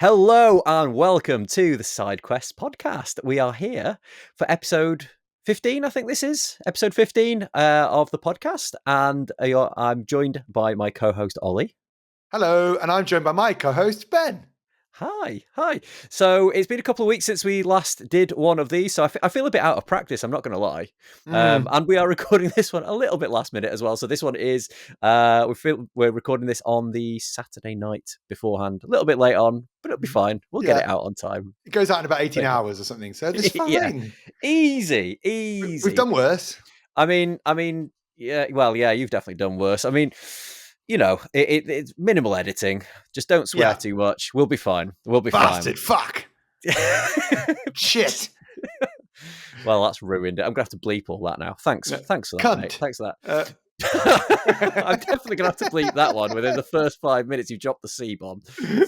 Hello and welcome to the Side Quest podcast. We are here for episode 15, I think this is episode 15 of the podcast, and I'm joined by my co-host Ollie. Hello, and I'm joined by my co-host Ben. Hi. So it's been a couple of weeks since we last did one of these, so I feel a bit out of practice, I'm not going to lie. And we are recording this one a little bit last minute as well. So this one is, we're recording this on the Saturday night beforehand, a little bit late on, but it'll be fine. We'll get it out on time. It goes out in about 18 hours or something, so it's fine. Yeah. Easy. We've done worse. I mean, yeah, well, yeah, you've definitely done worse. I mean, you know, it's minimal editing. Just don't swear too much. We'll be fine. Bastard, fuck. Shit. Well, that's ruined it. I'm going to have to bleep all that now. Thanks for that, mate. Thanks for that. I'm definitely going to have to bleep that one within the first 5 minutes you dropped the C-bomb.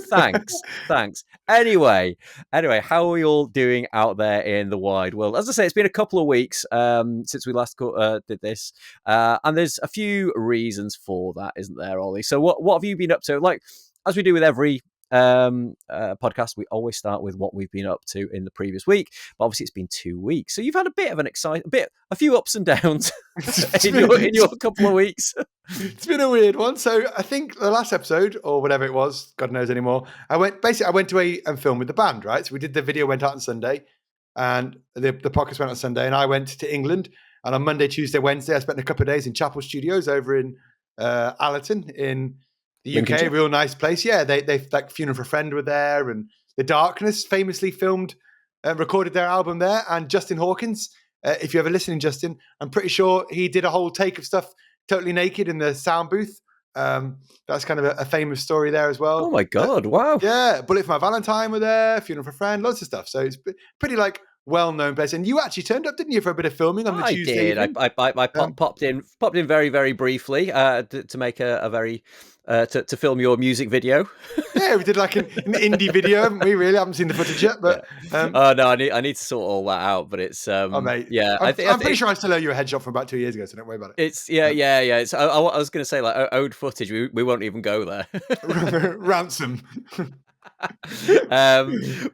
Thanks. Anyway, how are we all doing out there in the wide world? As I say, it's been a couple of weeks since we last did this, and there's a few reasons for that, isn't there, Ollie? So what have you been up to? Like, as we do with every podcast, we always start with what we've been up to in the previous week, but obviously it's been 2 weeks, so you've had a bit of a few ups and downs in your couple of weeks. It's been a weird one. So I think the last episode, or whatever it was, God knows anymore, I went to a film with the band, right? So we did the video, went out on Sunday, and the podcast went on Sunday, and I went to England, and on Monday, Tuesday, Wednesday I spent a couple of days in Chapel Studios over in Allerton in the UK, a real nice place. Yeah, they like Funeral for a Friend were there, and The Darkness famously recorded their album there. And Justin Hawkins, if you're ever listening, Justin, I'm pretty sure he did a whole take of stuff totally naked in the sound booth. That's kind of a famous story there as well. Oh my God, wow. Yeah, Bullet for My Valentine were there, Funeral for a Friend, lots of stuff. So it's pretty like well-known place. And you actually turned up, didn't you, for a bit of filming on the Tuesday? I did. I popped in very, very briefly to make a very to film your music video. Yeah, we did like an indie video, haven't we? Really, I haven't seen the footage yet, but oh no, I need to sort all that out. But it's oh mate, yeah, I'm pretty sure I still owe you a headshot from about 2 years ago, so don't worry about it. It's yeah. It's I was going to say like owed footage. We won't even go there. Ransom.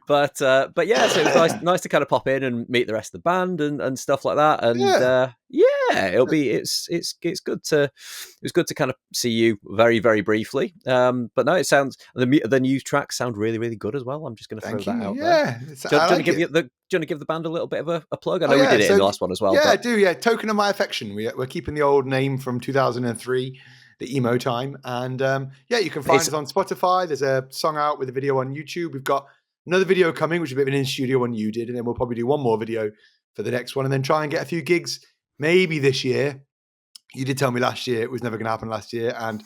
But yeah, so it was nice to kind of pop in and meet the rest of the band and stuff like that. And it's good to kind of see you very, very briefly. But no, it sounds the new tracks sound really, really good as well. I'm just going to throw that out there. Do you want to give the band a little bit of a plug? I know we did it in the last one as well. Yeah, I do. Yeah, Token of My Affection. We're keeping the old name from 2003. The emo time, and you can find us on Spotify. There's a song out with a video on YouTube. We've got another video coming, which is a bit of an in-studio one you did, and then we'll probably do one more video for the next one, and then try and get a few gigs maybe this year. You did tell me last year it was never going to happen last year, and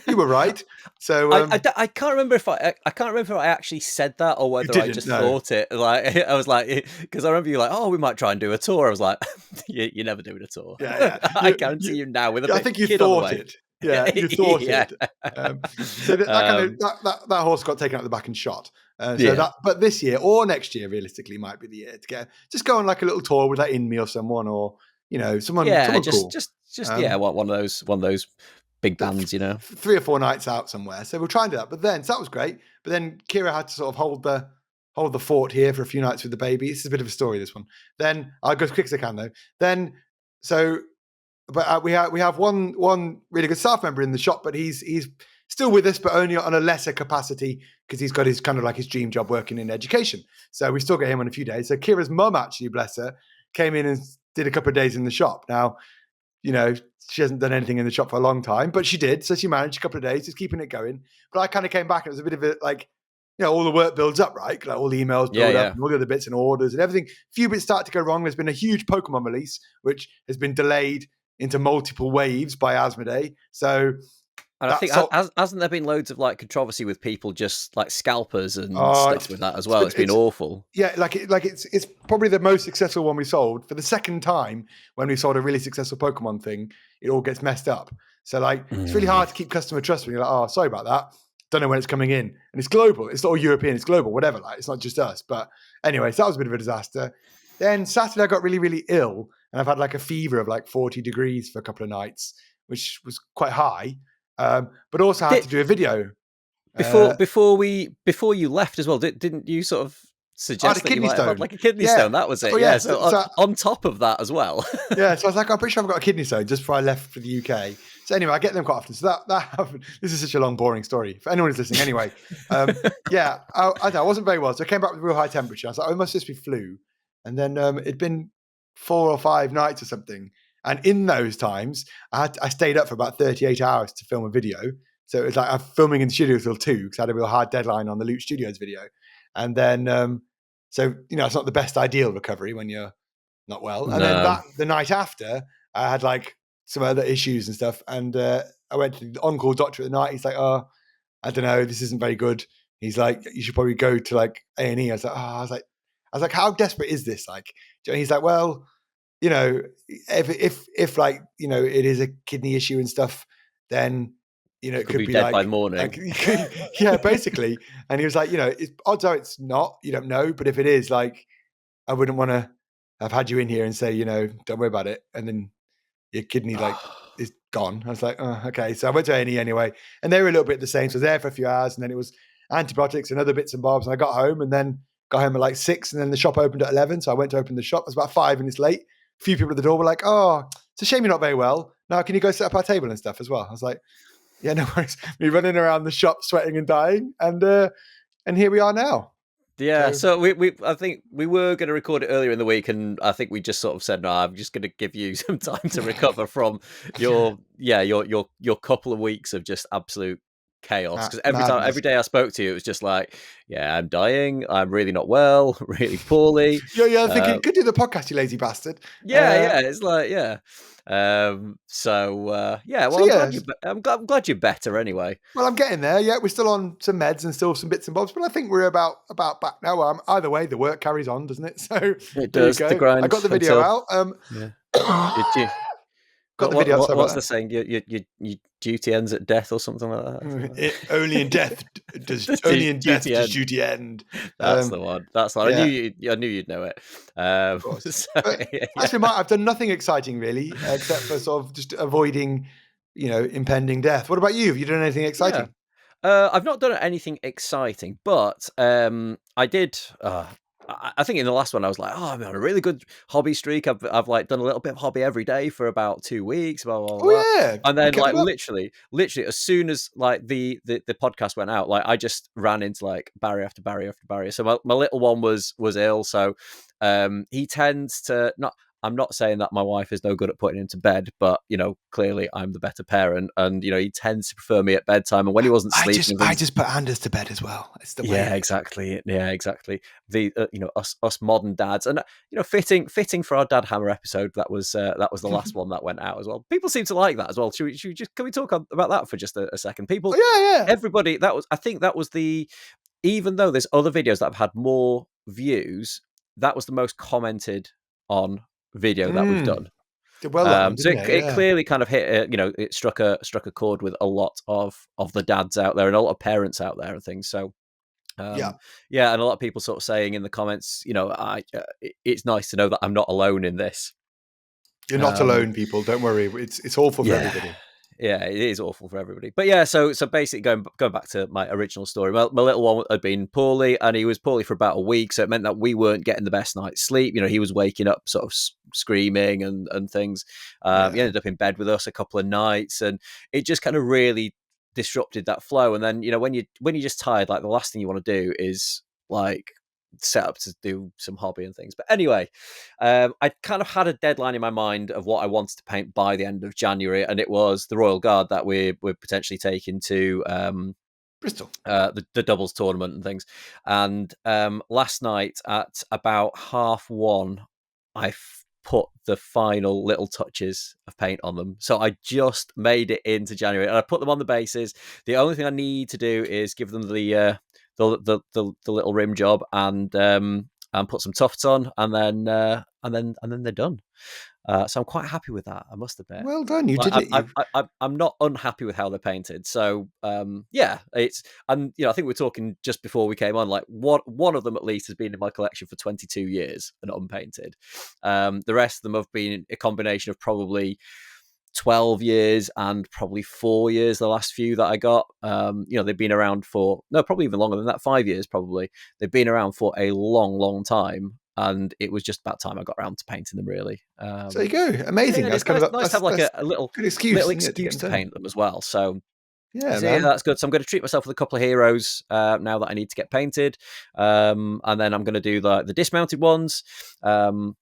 you were right. So I can't remember if I actually said that or whether I just thought it. Like I was like, because I remember you like, oh, we might try and do a tour. I was like, you're never doing a tour. Yeah. I guarantee you now with a I think you thought it. Yeah, you thought it. So that horse got taken out the back and shot. But this year or next year, realistically, might be the year to just go on like a little tour with like In Me or someone, or someone. Yeah, someone just cool. one of those big bands, 3 or 4 nights out somewhere. So we'll try and do that. But then so that was great. But then Kira had to sort of hold the fort here for a few nights with the baby. This is a bit of a story, this one. Then I'll go as quick as I can though. But we have one really good staff member in the shop, but he's still with us, but only on a lesser capacity because he's got his kind of like his dream job working in education. So we still get him on a few days. So Kira's mum, actually, bless her, came in and did a couple of days in the shop. Now, she hasn't done anything in the shop for a long time, but she did. So she managed a couple of days, just keeping it going. But I kind of came back and it was a bit of a like, all the work builds up, right? Like all the emails build up and all the other bits and orders and everything. A few bits start to go wrong. There's been a huge Pokemon release, which has been delayed into multiple waves by Asmodee. So, and I think hasn't there been loads of like controversy with people just like scalpers and stuff with that as well? It's been awful. Yeah, it's probably the most successful one we sold. For the second time when we sold a really successful Pokemon thing, it all gets messed up. So it's really hard to keep customer trust when you're like, oh, sorry about that. Don't know when it's coming in. And it's global. It's not all European. It's global, whatever. Like, it's not just us. But anyway, so that was a bit of a disaster. Then Saturday I got really, really ill. And I've had like a fever of like 40 degrees for a couple of nights, which was quite high. But also I had to do a video. Before you left as well, didn't you sort of suggest that you might have had like a kidney stone? That was it. Oh, yeah. So on top of that as well. Yeah. So I was like, I'm pretty sure I've got a kidney stone just before I left for the UK. So anyway, I get them quite often. So that happened. This is such a long, boring story for anyone who's listening. Anyway, yeah, I wasn't very well. So I came back with real high temperature. I was like, oh, it must just be flu. And then it'd been 4 or 5 nights or something. And in those times, I stayed up for about 38 hours to film a video. So it was like I'm filming in the studio till 2 because I had a real hard deadline on the Loot Studios video. And then, so, it's not the best ideal recovery when you're not well. And then the night after, I had like some other issues and stuff. And I went to the on-call doctor at the night. He's like, oh, I don't know, this isn't very good. He's like, you should probably go to like A&E. I was like, how desperate is this? Like, and he's like, well, if like, it is a kidney issue and stuff, then, it could be dead like by the morning. Yeah, basically. And he was like, odds are it's not, you don't know. But if it is, like, I wouldn't want to have had you in here and say, don't worry about it. And then your kidney like is gone. I was like, oh, okay. So I went to A&E anyway. And they were a little bit the same. So I was there for a few hours and then it was antibiotics and other bits and bobs. And I got home at like 6 and then the shop opened at 11. So I went to open the shop. It was about 5 minutes late. A few people at the door were like, oh, it's a shame you're not very well. Now, can you go set up our table and stuff as well? I was like, yeah, no worries. Me running around the shop, sweating and dying. And here we are now. Yeah, so I think we were going to record it earlier in the week, and I think we just sort of said, no, I'm just going to give you some time to recover from your couple of weeks of just absolute chaos. Because every day I spoke to you, it was just like, yeah, I'm dying, I'm really not well, really poorly. Yeah, thinking, could do the podcast, you lazy bastard. Yeah, it's like, yeah. Well, I'm glad you're better anyway. Well, I'm getting there. Yeah, we're still on some meds and still some bits and bobs, but I think we're about back now. Either way, the work carries on, doesn't it? So it does. The grind. I got the video out. Yeah. Got the video. What's the saying? Your duty ends at death, or something like that. Only in death does duty end. That's the one. That's the one. Yeah. I knew you'd know it. Actually, I've done nothing exciting really, except for sort of just avoiding, impending death. What about you? Have you done anything exciting? Yeah. I've not done anything exciting, but I did. I think in the last one I was like, oh, I'm on a really good hobby streak. I've like done a little bit of hobby every day for about 2 weeks. Blah, blah, blah. Oh yeah, and then like literally, as soon as like the podcast went out, like I just ran into like barrier after barrier after barrier. So my little one was ill, so he tends to not. I'm not saying that my wife is no good at putting him to bed, but clearly I'm the better parent, and he tends to prefer me at bedtime. And when he wasn't sleeping, I just put Anders to bed as well. It's the way. Yeah, exactly. The us modern dads, and fitting for our Dad Hammer episode. That was the last one that went out as well. People seem to like that as well. Should we just can we talk about that for just a second? People, yeah. Everybody, I think that was even though there's other videos that have had more views, that was the most commented on video that we've done. Well, so it clearly kind of hit it struck a chord with a lot of the dads out there and a lot of parents out there and things. So and a lot of people sort of saying in the comments, it's nice to know that I'm not alone in this. You're not alone, people, don't worry, it's awful for everybody. Yeah, it is awful for everybody. But yeah, so basically going back to my original story, my little one had been poorly, and he was poorly for about a week. So it meant that we weren't getting the best night's sleep. He was waking up sort of screaming and things. He ended up in bed with us a couple of nights, and it just kind of really disrupted that flow. And then when you're just tired, like the last thing you want to do is like set up to do some hobby and things. But anyway, I kind of had a deadline in my mind of what I wanted to paint by the end of January, and it was the Royal Guard that we're potentially taking to Bristol, the doubles tournament and things. And last night at about 1:30, I put the final little touches of paint on them. So I just made it into January, and I put them on the bases. The only thing I need to do is give them the little rim job and put some tufts on, and then they're done. So I'm quite happy with that, I must admit. Well done, you did it. I'm not unhappy with how they're painted. So it's, and I think we were talking just before we came on, like one of them at least has been in my collection for 22 years and unpainted. The rest of them have been a combination of probably 12 years and probably 4 years the last few that I got. They've been around for, no, probably even longer than that, 5 years probably. They've been around for a long time, and it was just about time I got around to painting them, really. So there you go. Amazing. Yeah, that's it's nice to have like a little excuse to paint them as well. So yeah, that's good. So I'm going to treat myself with a couple of heroes now that I need to get painted, and then I'm going to do the dismounted ones, and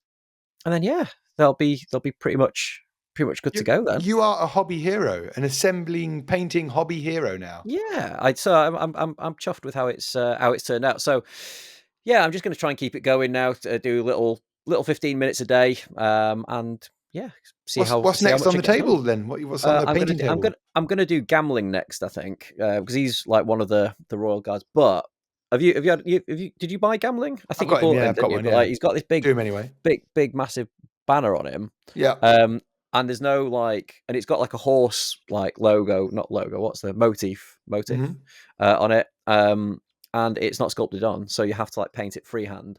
then they'll be pretty much good to go then. You are a hobby hero, an assembling, painting hobby hero now. Yeah, I'm chuffed with how it's turned out. So yeah, I'm just going to try and keep it going now. To do little 15 minutes a day, and what's next on the table then? What's on the painting table? I'm gonna do gambling next, I think, because he's like one of the royal guards. But did you buy gambling? I think you bought him, didn't you? But like, he's got this big massive banner on him. Yeah. And there's no and it's got like a horse logo, not logo. What's the motif on it? And it's not sculpted on, so you have to paint it freehand.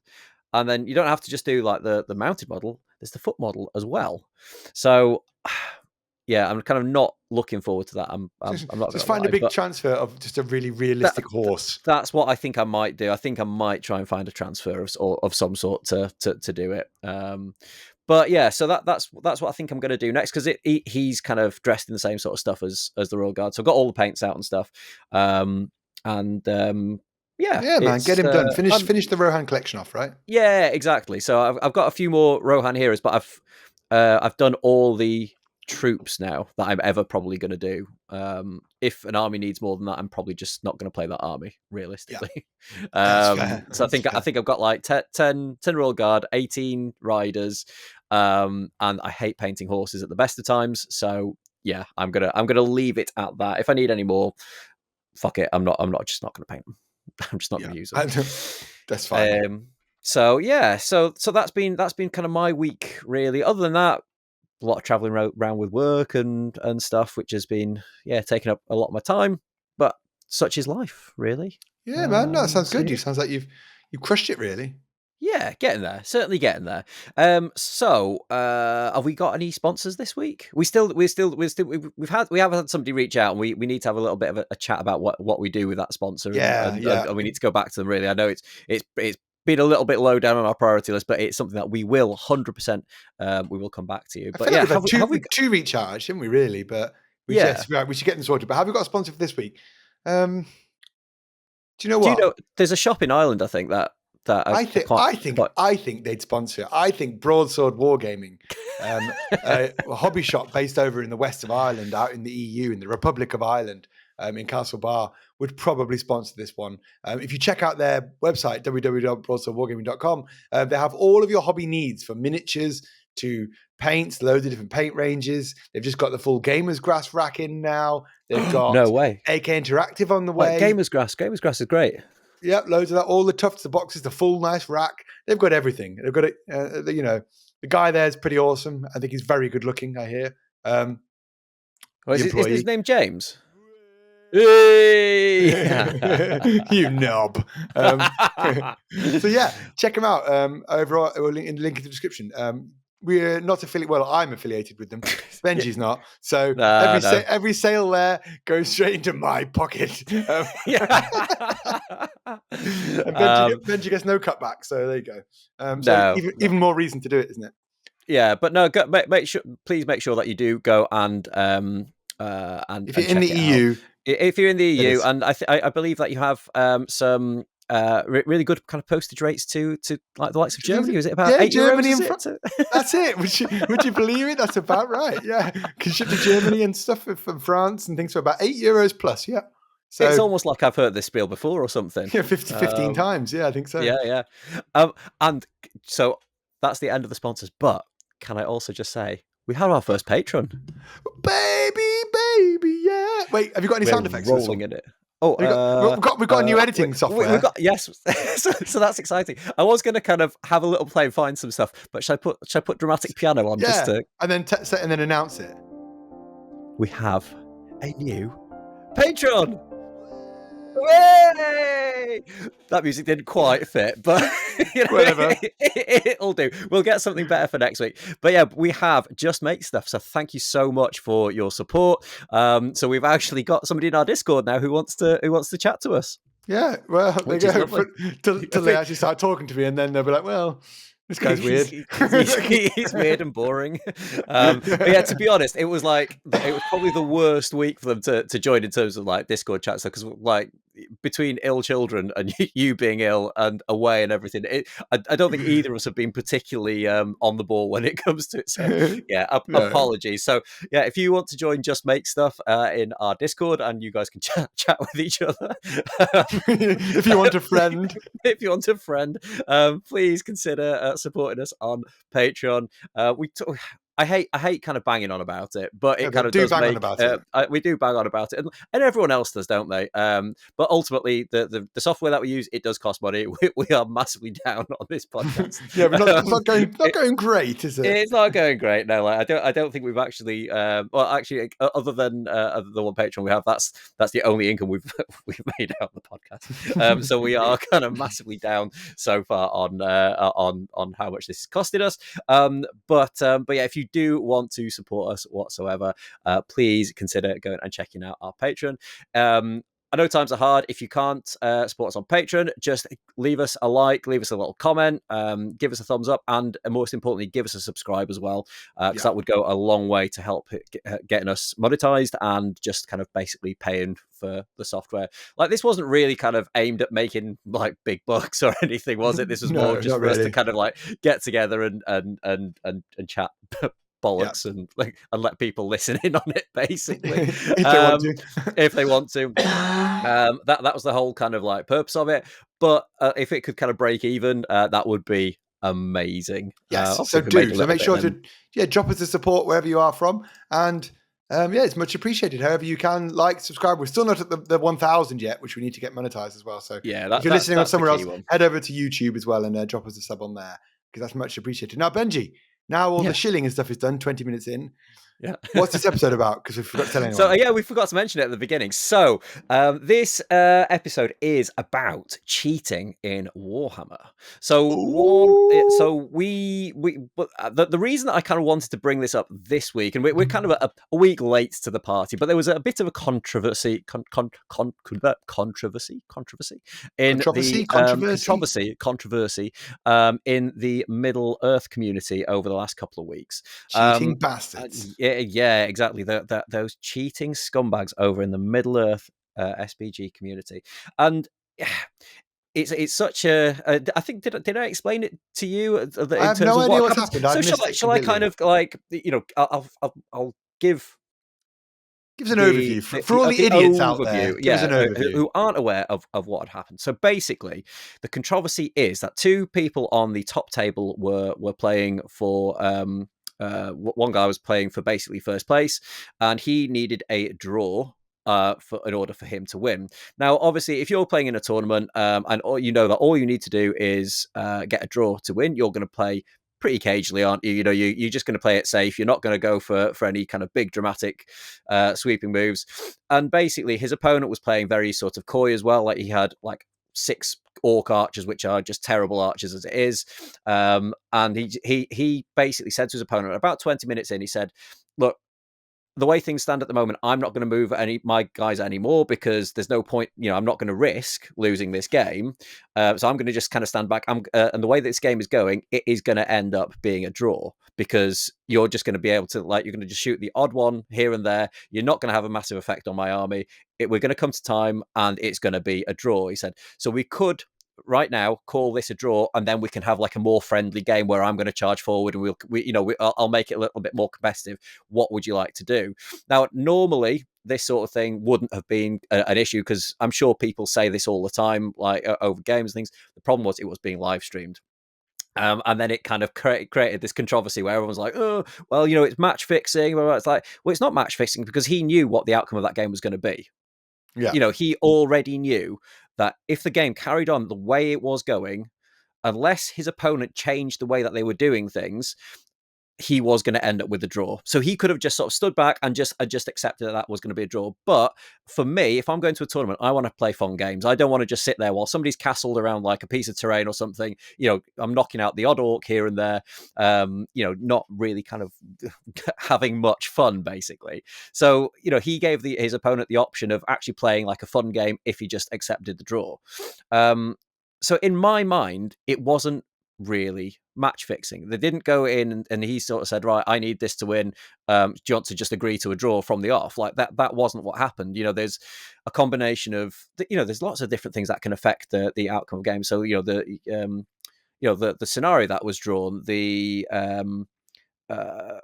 And then you don't have to just do the mounted model. There's the foot model as well. So yeah, I'm kind of not looking forward to that. I'm not just find a big transfer of just a really realistic horse. That's what I think I might do. I think I might try and find a transfer of some sort to do it. But yeah, so that's what I think I'm going to do next, because he's kind of dressed in the same sort of stuff as the Royal Guard. So I've got all the paints out and stuff. Yeah, man, get him done. Finish the Rohan collection off, right? Yeah, exactly. So I've got a few more Rohan heroes, but I've done all the troops now that I'm ever probably going to do. If an army needs more than that, I'm probably just not going to play that army realistically. Yeah. So I think I've got 10 Royal Guard, 18 riders, and I hate painting horses at the best of times. So yeah, I'm gonna leave it at that. If I need any more, fuck it. I'm just not going to paint them. I'm just not going to use them. That's fine. So yeah, so that's been kind of my week, really. Other than that, a lot of traveling around with work and stuff, which has been taking up a lot of my time. But such is life, really. Yeah, man, that sounds good. You sounds like you've crushed it, really. Yeah, getting there. Certainly getting there. So have we got any sponsors this week? We have had somebody reach out, and we need to have a little bit of a chat about what we do with that sponsor. And we need to go back to them, really. I know it's been a little bit low down on our priority list, but it's something that we will 100%. We will come back to you. But yeah, have we two recharge, haven't we? Really, but we should get them sorted. But have we got a sponsor for this week? Do you know what? There's a shop in Ireland, I think that I think they'd sponsor it. I think Broadsword Wargaming, a hobby shop based over in the west of Ireland, out in the EU, in the Republic of Ireland, in Castlebar, would probably sponsor this one. If you check out their website, www.broadswordwargaming.com, they have all of your hobby needs, from miniatures to paints, loads of different paint ranges. They've just got the full Gamers Grass rack in now. They've got no way AK Interactive on the way. Gamers Grass is great. Yep, loads of that. All the tufts, the boxes, the full nice rack. They've got everything. They've got it. The guy there is pretty awesome. I think he's very good looking. I hear. Is his name James? Hey! You knob. So yeah, check him out. Over in the link in the description. We're not affiliated. Well, I'm affiliated with them. Benji's not. So every sale there goes straight into my pocket. Benji gets no cutback. So there you go. Even more reason to do it, isn't it? Yeah, but no. Please make sure that you do go and if you're in the EU. If you're in the EU, and I believe that you have some really good kind of postage rates to like the likes of Germany. Is it about €8? Germany and that's it. Would you believe it? That's about right. Yeah, can ship to Germany and stuff from France and things for about €8 plus. Yeah. So it's almost like I've heard this spiel before or something. Yeah, 15 times. Yeah, I think so. Yeah. And so that's the end of the sponsors. But can I also just say we had our first patron, baby, yeah. Wait, have you got any sound effects? Rolling in it. Oh, we've got a new editing software. Yes, so that's exciting. I was going to kind of have a little play and find some stuff, but should I put dramatic piano on just to and then announce it? We have a new patron. Way! That music didn't quite fit, but whatever. It'll do. We'll get something better for next week. But yeah, we have Just Make Stuff. So thank you so much for your support. So we've actually got somebody in our Discord now who wants to chat to us. Yeah, well, they go till they actually start talking to me, and then they'll be like, "Well, this guy's weird." He's weird and boring. But yeah, to be honest, it was probably the worst week for them to join in terms of like Discord chats, because like between ill children and you being ill and away and everything, I don't think either of us have been particularly on the ball when it comes to it. So yeah, apologies. So yeah, if you want to join Just Make Stuff in our Discord, and you guys can chat with each other. If you want a friend, please consider supporting us on Patreon. I hate kind of banging on about it, but it kind of does make we do bang on about it, and everyone else does, don't they? But ultimately, the software that we use, it does cost money. We are massively down on this podcast. Yeah, but it's not going great, is it? It's not going great. No, like I don't think we've actually. Well, actually, other than the one Patreon we have, that's the only income we've made out of the podcast. So we are kind of massively down so far on how much this is costing us. But yeah, if you do want to support us whatsoever, please consider going and checking out our Patreon. I know times are hard. If you can't support us on Patreon, just leave us a like, leave us a little comment, give us a thumbs up, and most importantly, give us a subscribe as well, because that would go a long way to help getting us monetized and just kind of basically paying for the software. Like, this wasn't really kind of aimed at making like big bucks or anything, was it? This was more just for us to kind of like get together and chat bollocks and let people listen in on it, basically. If they want to. That was the whole kind of like purpose of it. But if it could kind of break even, that would be amazing. Yes, so make sure to drop us a support wherever you are from, and it's much appreciated. However you can, like, subscribe. We're still not at the 1,000 yet, which we need to get monetized as well. So if you're listening on somewhere else, head over to YouTube as well and drop us a sub on there, because that's much appreciated. Now, Benji, now all the shilling and stuff is done, 20 minutes in. Yeah. What's this episode about? Because we forgot to tell anyone. So yeah, we forgot to mention it at the beginning. So this episode is about cheating in Warhammer. So the reason that I kind of wanted to bring this up this week, and we're kind of a week late to the party, but there was a bit of a controversy in the Middle Earth community over the last couple of weeks. Cheating bastards. Yeah, exactly. Those cheating scumbags over in the Middle Earth SPG community, and it's such a. I think did I explain it to you? I have no idea what's happened. So shall I kind of like, I'll give. Gives an overview for all the idiots out there. Who aren't aware of what had happened. So basically, the controversy is that two people on the top table were playing for. One guy was playing for basically first place, and he needed a draw in order for him to win. Now, obviously, if you're playing in a tournament, and you know that all you need to do is get a draw to win, you're going to play pretty cagely, aren't you? You know, you're just going to play it safe. You're not going to go for any kind of big dramatic sweeping moves. And basically, his opponent was playing very sort of coy as well. Like, he had like 6 orc archers, which are just terrible archers as it is. And he basically said to his opponent, about 20 minutes in, he said, look, the way things stand at the moment, I'm not going to move my guys anymore, because there's no point. You know, I'm not going to risk losing this game. So I'm going to just kind of stand back. And the way this game is going, it is going to end up being a draw, because you're just going to be able to, like, you're going to just shoot the odd one here and there. You're not going to have a massive effect on my army. We're going to come to time and it's going to be a draw, he said. So we could right now call this a draw, and then we can have like a more friendly game where I'm going to charge forward and I'll make it a little bit more competitive. What would you like to do? Now, normally this sort of thing wouldn't have been an issue, because I'm sure people say this all the time, like over games and things. The problem was it was being live streamed. And then it kind of created this controversy where everyone's like, oh, well, you know, it's match fixing. It's like, well, it's not match fixing, because he knew what the outcome of that game was going to be. Yeah. You know, he already knew that if the game carried on the way it was going, unless his opponent changed the way that they were doing things, he was going to end up with a draw. So he could have just sort of stood back and just accepted that was going to be a draw. But for me, if I'm going to a tournament, I want to play fun games. I don't want to just sit there while somebody's castled around like a piece of terrain or something. I'm knocking out the odd orc here and there, not really kind of having much fun, basically. So, he gave his opponent the option of actually playing like a fun game if he just accepted the draw. So in my mind, it wasn't really match fixing. They didn't go in and he sort of said, right, I need this to win. Do you want to just agree to a draw from the off? Like that wasn't what happened. There's a combination of there's lots of different things that can affect the outcome of games. So the scenario that was drawn,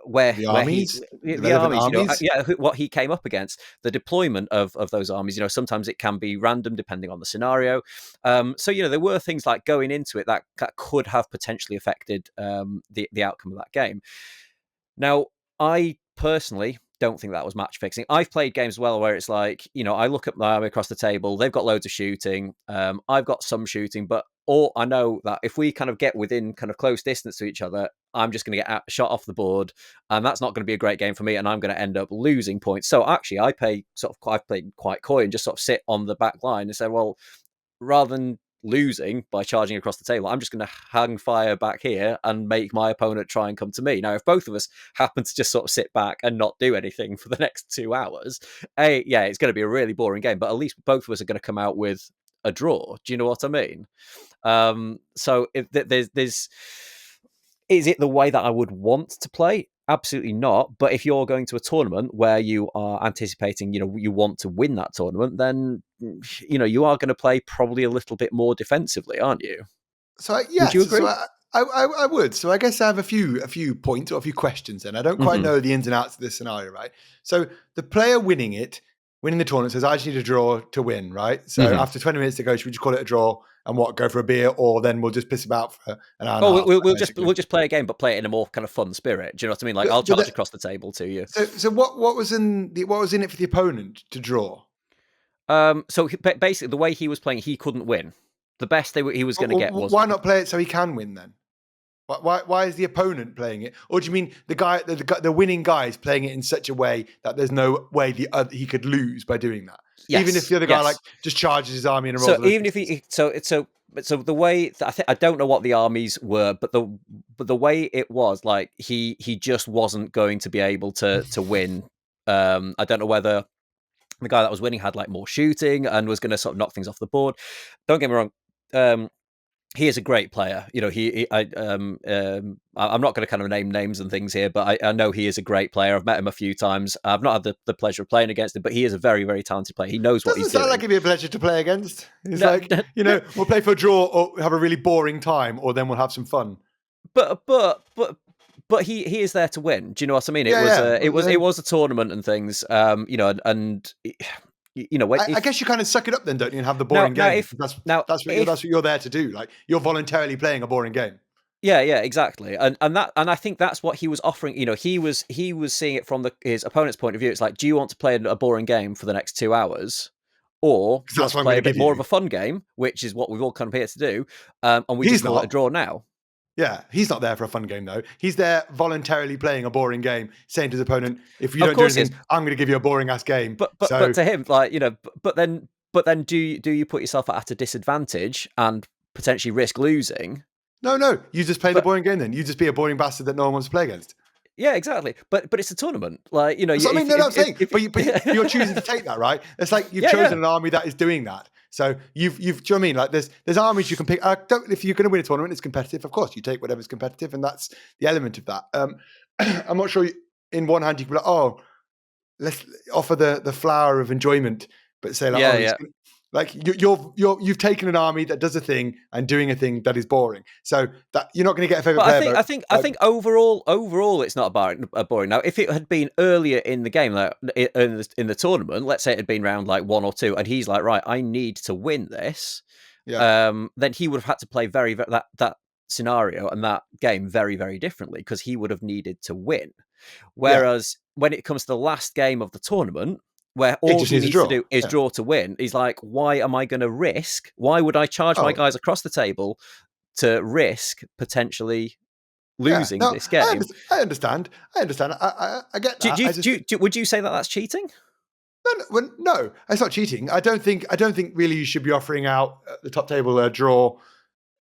where armies, the armies, what he came up against, the deployment of those armies. Sometimes it can be random depending on the scenario. So there were things like going into it that could have potentially affected the outcome of that game. Now, I personally don't think that was match fixing. I've played games where it's like, I look at my army across the table, they've got loads of shooting, I've got some shooting, but I know that if we kind of get within kind of close distance to each other, I'm just going to get shot off the board, and that's not going to be a great game for me, and I'm going to end up losing points. So actually, I've played quite coy and just sort of sit on the back line and say, well, rather than losing by charging across the table, I'm just going to hang fire back here and make my opponent try and come to me. Now, if both of us happen to just sort of sit back and not do anything for the next 2 hours, it's going to be a really boring game, but at least both of us are going to come out with a draw. Do you know what I mean? So if there's is it the way that I would want to play? Absolutely not. But if you're going to a tournament where you are anticipating, you want to win that tournament, then, you are going to play probably a little bit more defensively, aren't you? So, would you agree? So I would. So I guess I have a few points or a few questions then. I don't quite know the ins and outs of this scenario, right? So the player winning the tournament says, I just need a draw to win, right? So after 20 minutes to go, should we just call it a draw and go for a beer, or then we'll just piss about for an hour? We'll just play a game, but play it in a more kind of fun spirit. Do you know what I mean? Like, I'll charge across the table to you. So what was in it for the opponent to draw? So basically, the way he was playing, he couldn't win. The best he was going to get was... Why not play it so he can win then? Why is the opponent playing it? Or do you mean the winning guy is playing it in such a way that there's no way he could lose by doing that? Yes, even if the other guy just charges his army and rolls. So even if so the way I don't know what the armies were, but the way it was, like he just wasn't going to be able to win. I don't know whether the guy that was winning had like more shooting and was going to sort of knock things off the board. Don't get me wrong. He is a great player. I'm not going to kind of name names and things here, but I know he is a great player. I've met him a few times. I've not had the pleasure of playing against him, but he is a very, very talented player. He knows what he's doing. Doesn't sound like it'd be a pleasure to play against. It's we'll play for a draw or have a really boring time, or then we'll have some fun. But he is there to win. Do you know what I mean? It was a tournament and things. I guess you kind of suck it up then, don't you, and have the boring game. That's what you're there to do. Like, you're voluntarily playing a boring game. Yeah, exactly. And I think that's what he was offering. He was seeing it from his opponent's point of view. It's like, do you want to play a boring game for the next 2 hours? Or let's play a bit more of a fun game, which is what we've all come here to do. And we just call it a draw now. Yeah, he's not there for a fun game, though. He's there voluntarily playing a boring game, saying to his opponent, if you don't do anything, I'm going to give you a boring-ass game. But to him, like, but then do you put yourself at a disadvantage and potentially risk losing? No. You just play the boring game then. You just be a boring bastard that no one wants to play against. Yeah, exactly. But it's a tournament. Like, I'm saying. But you're choosing to take that, right? It's like you've chosen an army that is doing that. So you've do you know what I mean? Like there's armies you can pick. If you're going to win a tournament, it's competitive. Of course, you take whatever's competitive, and that's the element of that. I'm not sure. In one hand, you can be like, let's offer the flower of enjoyment, but say like, like you've taken an army that does a thing and doing a thing that is boring. So that you're not going to get a favorite player. I think overall it's not boring. Now, if it had been earlier in the game, like in the tournament, let's say it had been round like 1 or 2, and he's like, right, I need to win this. Yeah. Then he would have had to play very that scenario and that game very, very differently, because he would have needed to win. Whereas when it comes to the last game of the tournament, where all he needs to do is draw to win, he's like, why am I going to risk? Why would I charge my guys across the table to risk potentially losing this game. I understand. I get that. Would you say that that's cheating? No, it's not cheating. I don't think really you should be offering out at the top table a draw,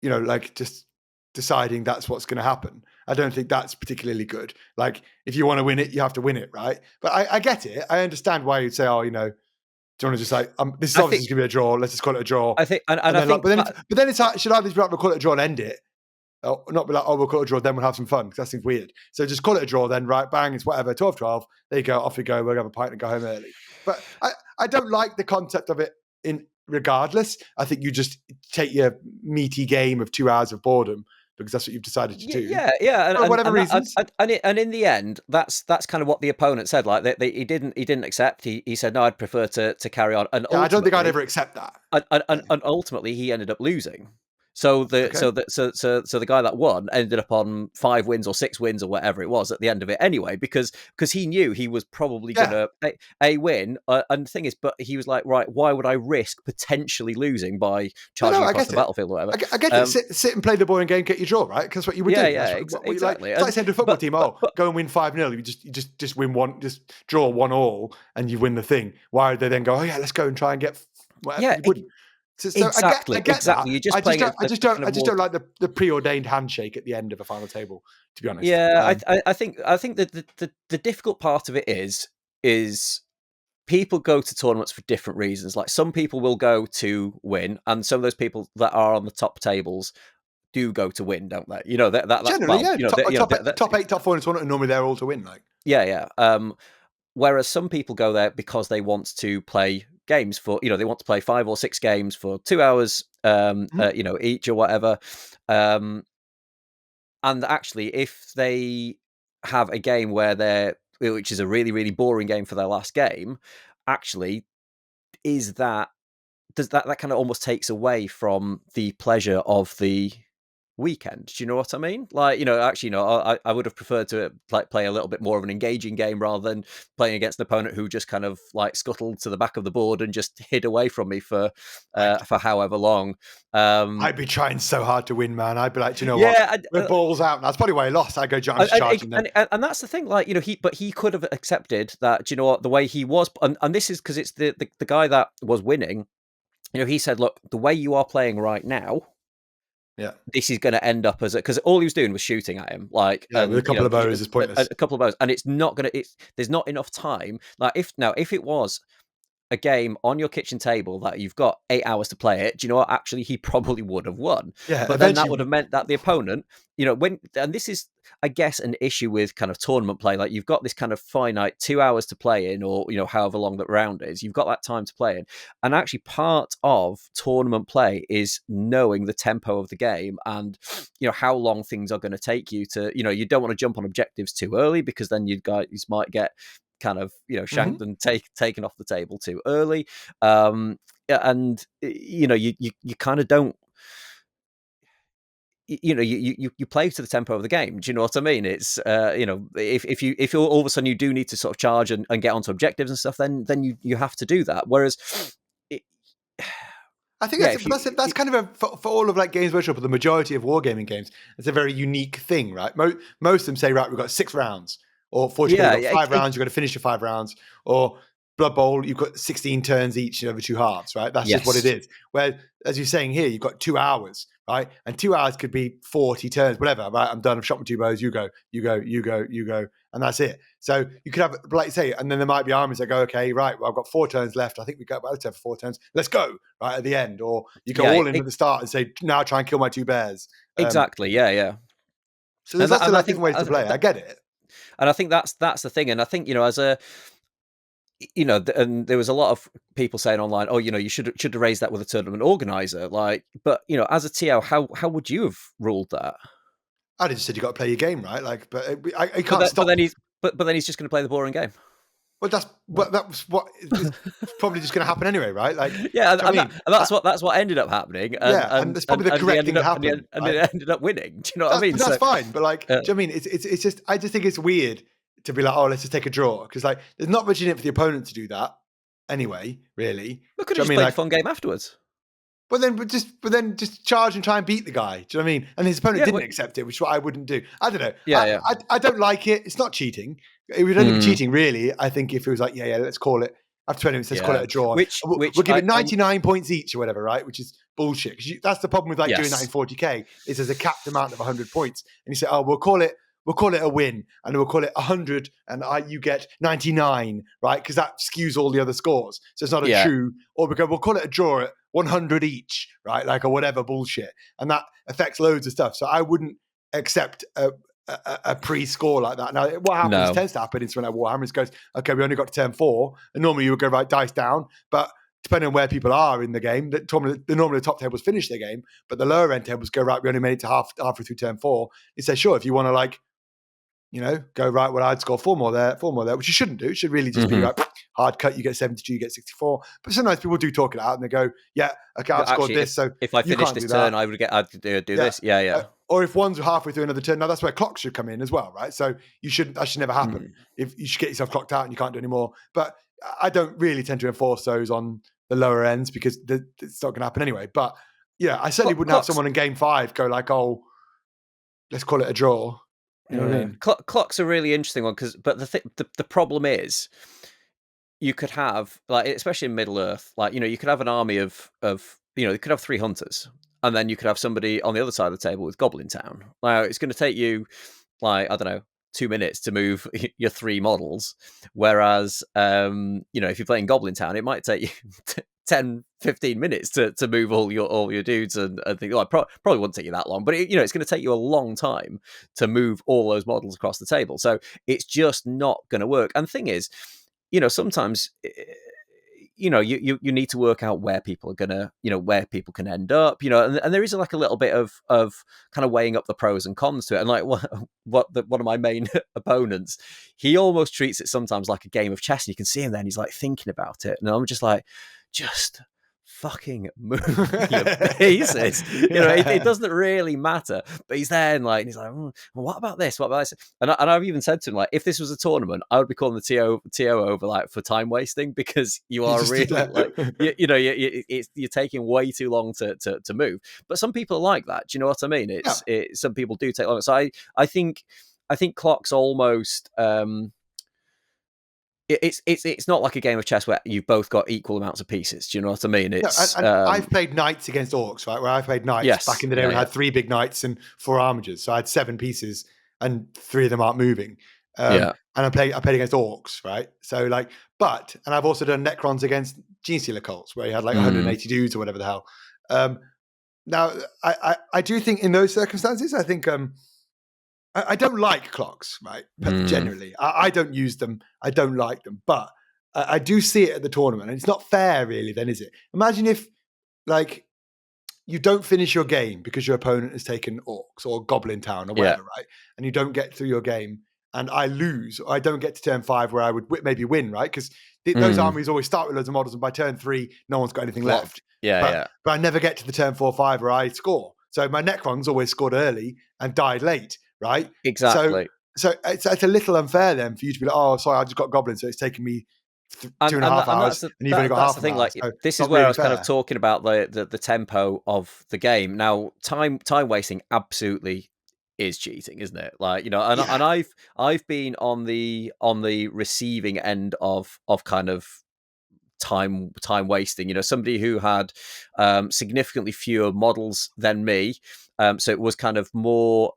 like just deciding that's what's going to happen. I don't think that's particularly good. Like, if you want to win it, you have to win it, right? But I get it. I understand why you'd say, do you want to just like, this is obviously going to be a draw. Let's just call it a draw. I think, and I think, but then it's like, should either be like, we'll call it a draw and end it, or not be like, we'll call it a draw, then we'll have some fun, because that seems weird. So just call it a draw, then, right, bang, it's whatever, 12-12, there you go, off we go, we'll have a pint and go home early. But I don't like the concept of it regardless. I think you just take your meaty game of 2 hours of boredom, because that's what you've decided to do. Yeah, for whatever reasons. And in the end, that's kind of what the opponent said. Like, he didn't accept. He said, no, I'd prefer to carry on. And I don't think I'd ever accept that. And ultimately, he ended up losing. So the guy that won ended up on 5 wins or 6 wins or whatever it was at the end of it anyway, because he knew he was probably going to win. And the thing is, but he was like, right, why would I risk potentially losing by charging across the battlefield or whatever? I get it. Sit and play the boring game, get your draw, right? Because what you would do. Exactly. It's like saying to a football team, go and win 5-0. You just win one, just draw 1-1, and you win the thing. Why would they then go, oh yeah, let's go and try and get whatever? You wouldn't. So exactly. I get that. You're just I just don't like the preordained handshake at the end of a final table, to be honest. Yeah, I think that the difficult part of it is people go to tournaments for different reasons. Like, some people will go to win, and some of those people that are on the top tables do go to win, don't they? That's generally, top 8, top 4 in a tournament, and normally they're all to win. Like, yeah. Whereas some people go there because they want to play games for, they want to play 5 or 6 games for 2 hours, each or whatever. And actually, if they have a game which is a really, really boring game for their last game, actually, does that kind of almost takes away from the pleasure of the weekend? Do you know what I mean? Like, I would have preferred to play a little bit more of an engaging game rather than playing against an opponent who just kind of like scuttled to the back of the board and just hid away from me for however long. I'd be trying so hard to win, man. I'd be like, what? We're balls out. That's probably why I lost. I go charging them. And that's the thing, like, he could have accepted that. Do you know what, the way he was, and this is because it's the guy that was winning. He said, look, the way you are playing right now, this is going to end up as because all he was doing was shooting at him, like, with a couple of bows is pointless. A couple of bows, and it's not going to. There's not enough time. Like, if it was a game on your kitchen table that you've got 8 hours to play it, do you know what? Actually, he probably would have won. Yeah, but then that would have meant that the opponent, and this is, I guess, an issue with kind of tournament play. Like, you've got this kind of finite 2 hours to play in, or however long that round is. You've got that time to play in, and actually, part of tournament play is knowing the tempo of the game and how long things are going to take you to. You don't want to jump on objectives too early, because then you guys might get kind of shanked and taken off the table too early, and you kind of don't. You play to the tempo of the game. Do you know what I mean? It's if you all of a sudden you do need to sort of charge and get onto objectives and stuff, then you have to do that. Whereas I think that's kind of for all of like Games Workshop, or the majority of wargaming games, it's a very unique thing, right? Most of them say, right, we've got 6 rounds, or fortunately, you've got 5 rounds, you've got to finish your 5 rounds, or Blood Bowl, you've got 16 turns each over 2 halves, right? That's just what it is. Where, as you're saying here, you've got 2 hours, right? And 2 hours could be 40 turns, whatever, right? I'm done, I've shot my 2 bows, you go, and that's it. So you could have, like you say, and then there might be armies that go, okay, right, well, I've got 4 turns left. I think we go, well, let's have 4 turns. Let's go, right, at the end. Or you go all in at the start and say, now try and kill my 2 bears. Exactly, yeah. So there's lots of different ways to play. I get it. And I think that's the thing. And I think, as a, and there was a lot of people saying online, oh, you should have raised that with a tournament organizer. Like, but, as a TO, how would you have ruled that? I'd have just said you got to play your game, right? Like, but I can't stop. But then he's just going to play the boring game. Well, that was what is probably just going to happen anyway, right? Like, that's what ended up happening. And that's probably the correct thing to happen. And it ended up winning. Do you know what I mean? That's fine, but like, do you know what I mean? It's just, I just think it's weird to be like, oh, let's just take a draw, because like, there's not much in it for the opponent to do that anyway. Really, we could have just played a fun game afterwards. But then just charge and try and beat the guy. Do you know what I mean? And his opponent didn't accept it, which is what I wouldn't do. I don't know. I don't like it. It's not cheating. It would only be cheating, really. I think if it was like, let's call it after 20 minutes, let's call it a draw. We'll give it 99 points each or whatever, right? Which is bullshit. That's the problem with doing that in 40k. Is there's a capped amount of 100 points, and you say, we'll call it a win, and we'll call it 100, and you get 99, right? Because that skews all the other scores. So it's not a true. Or we'll call it a draw at 100 each, right? Like, or whatever bullshit, and that affects loads of stuff. So I wouldn't accept a pre-score like that. Now, what happens tends to happen is when Warhammer goes, okay, we only got to turn 4, and normally you would go right dice down, but depending on where people are in the game, normally the top tables finish their game, but the lower end tables go right. We only made it to halfway through turn 4. You say, sure, if you want to like, go right. Well, I'd score 4 more there, which you shouldn't do. It should really just be like hard cut. You get 72, you get 64. But sometimes people do talk it out and they go, yeah, okay, I've scored this. So if I finish this turn, I'd do this. Yeah. Or if one's halfway through another turn, now that's where clocks should come in as well, right? So that should never happen. If you should get yourself clocked out and you can't do any more. But I don't really tend to enforce those on the lower ends because it's not going to happen anyway. But I certainly wouldn't have someone in game 5 go like, oh, let's call it a draw. You know what I mean? Clock's a really interesting one but the problem is you could have, like, especially in Middle Earth, like, you could have an army of you could have 3 hunters, and then you could have somebody on the other side of the table with Goblin Town. Now, it's going to take you, like, I don't know, 2 minutes to move your 3 models, whereas if you're playing Goblin Town, it might take you 10, 15 minutes to move all your dudes and think, probably won't take you that long, but it's going to take you a long time to move all those models across the table. So it's just not going to work. And the thing is, sometimes you need to work out where people are gonna, where people can end up, and there is like a little bit of kind of weighing up the pros and cons to it. And like one of my main opponents, he almost treats it sometimes like a game of chess, and you can see him then he's like thinking about it, and I'm just like, just fucking move your pieces. It doesn't really matter. But he's there and he's like, well, what about this? What about this? And I've even said to him, like, if this was a tournament, I would be calling the TO over like for time wasting, because you are really like, you're taking way too long to move. But some people are like that. Do you know what I mean? Some people do take long. So I think clocks almost. It's not like a game of chess where you've both got equal amounts of pieces. Do you know what I mean? It's I've played knights against orcs, right? Where I played knights back in the day. We had 3 big knights and 4 armigers, so I had 7 pieces, and 3 of them aren't moving. And I played against orcs, right? So and I've also done Necrons against Genestealer cults, where you had like 180 dudes or whatever the hell. Now, I do think in those circumstances, I think. I don't like clocks, right? Generally, I don't use them. I don't like them, but I do see it at the tournament, and it's not fair, really. Then, is it? Imagine if, like, you don't finish your game because your opponent has taken orcs or Goblin Town or whatever, right? And you don't get through your game, and I lose, or I don't get to turn 5 where I would maybe win, right? Because those armies always start with loads of models, and by turn 3, no one's got anything left. But I never get to the turn 4, 5 where I score. So my Necrons always scored early and died late. Right? Exactly. So it's a little unfair then for you to be like, oh, sorry, I just got goblins, so it's taking me 2.5 hours, and you've only got half an hour. Like, so this is where I was kind of talking about the tempo of the game. Now, time wasting absolutely is cheating, isn't it? Like, and I've been on the receiving end of kind of time wasting. Somebody who had significantly fewer models than me, so it was kind of more